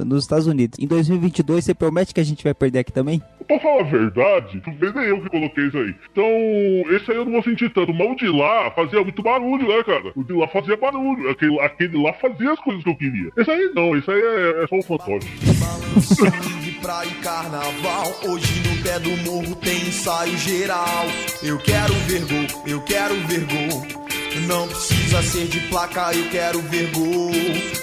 nos Estados Unidos. Em 2022, você promete que a gente vai perder aqui também? Pra falar a verdade, nem eu que coloquei isso aí. Então, esse aí eu não vou sentir tanto. Mas o de lá fazia muito barulho, né, cara? O de lá fazia barulho. Aquele lá fazia as coisas que eu queria. Esse aí não, esse aí é só um fantoche. Balançando de praia e carnaval. Hoje no pé do morro tem ensaio geral. Eu quero ver gol, eu quero ver gol. Não precisa ser de placa, eu quero ver gol.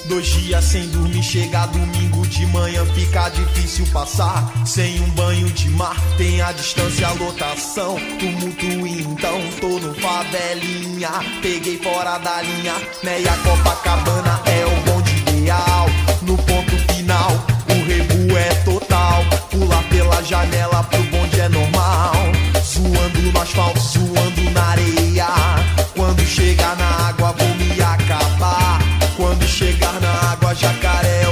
2 dias sem dormir, chega domingo de manhã, fica difícil passar. Sem um banho de mar, tem a distância, a lotação. Tumulto então, tô no favelinha. Peguei fora da linha, Meia Copacabana é o bonde ideal. No ponto final, o rebu é total. Pular pela janela pro bonde é normal. Zoando no asfalto, zoando na areia. Quando chegar na água vou me acabar. Quando chegar na água, jacaré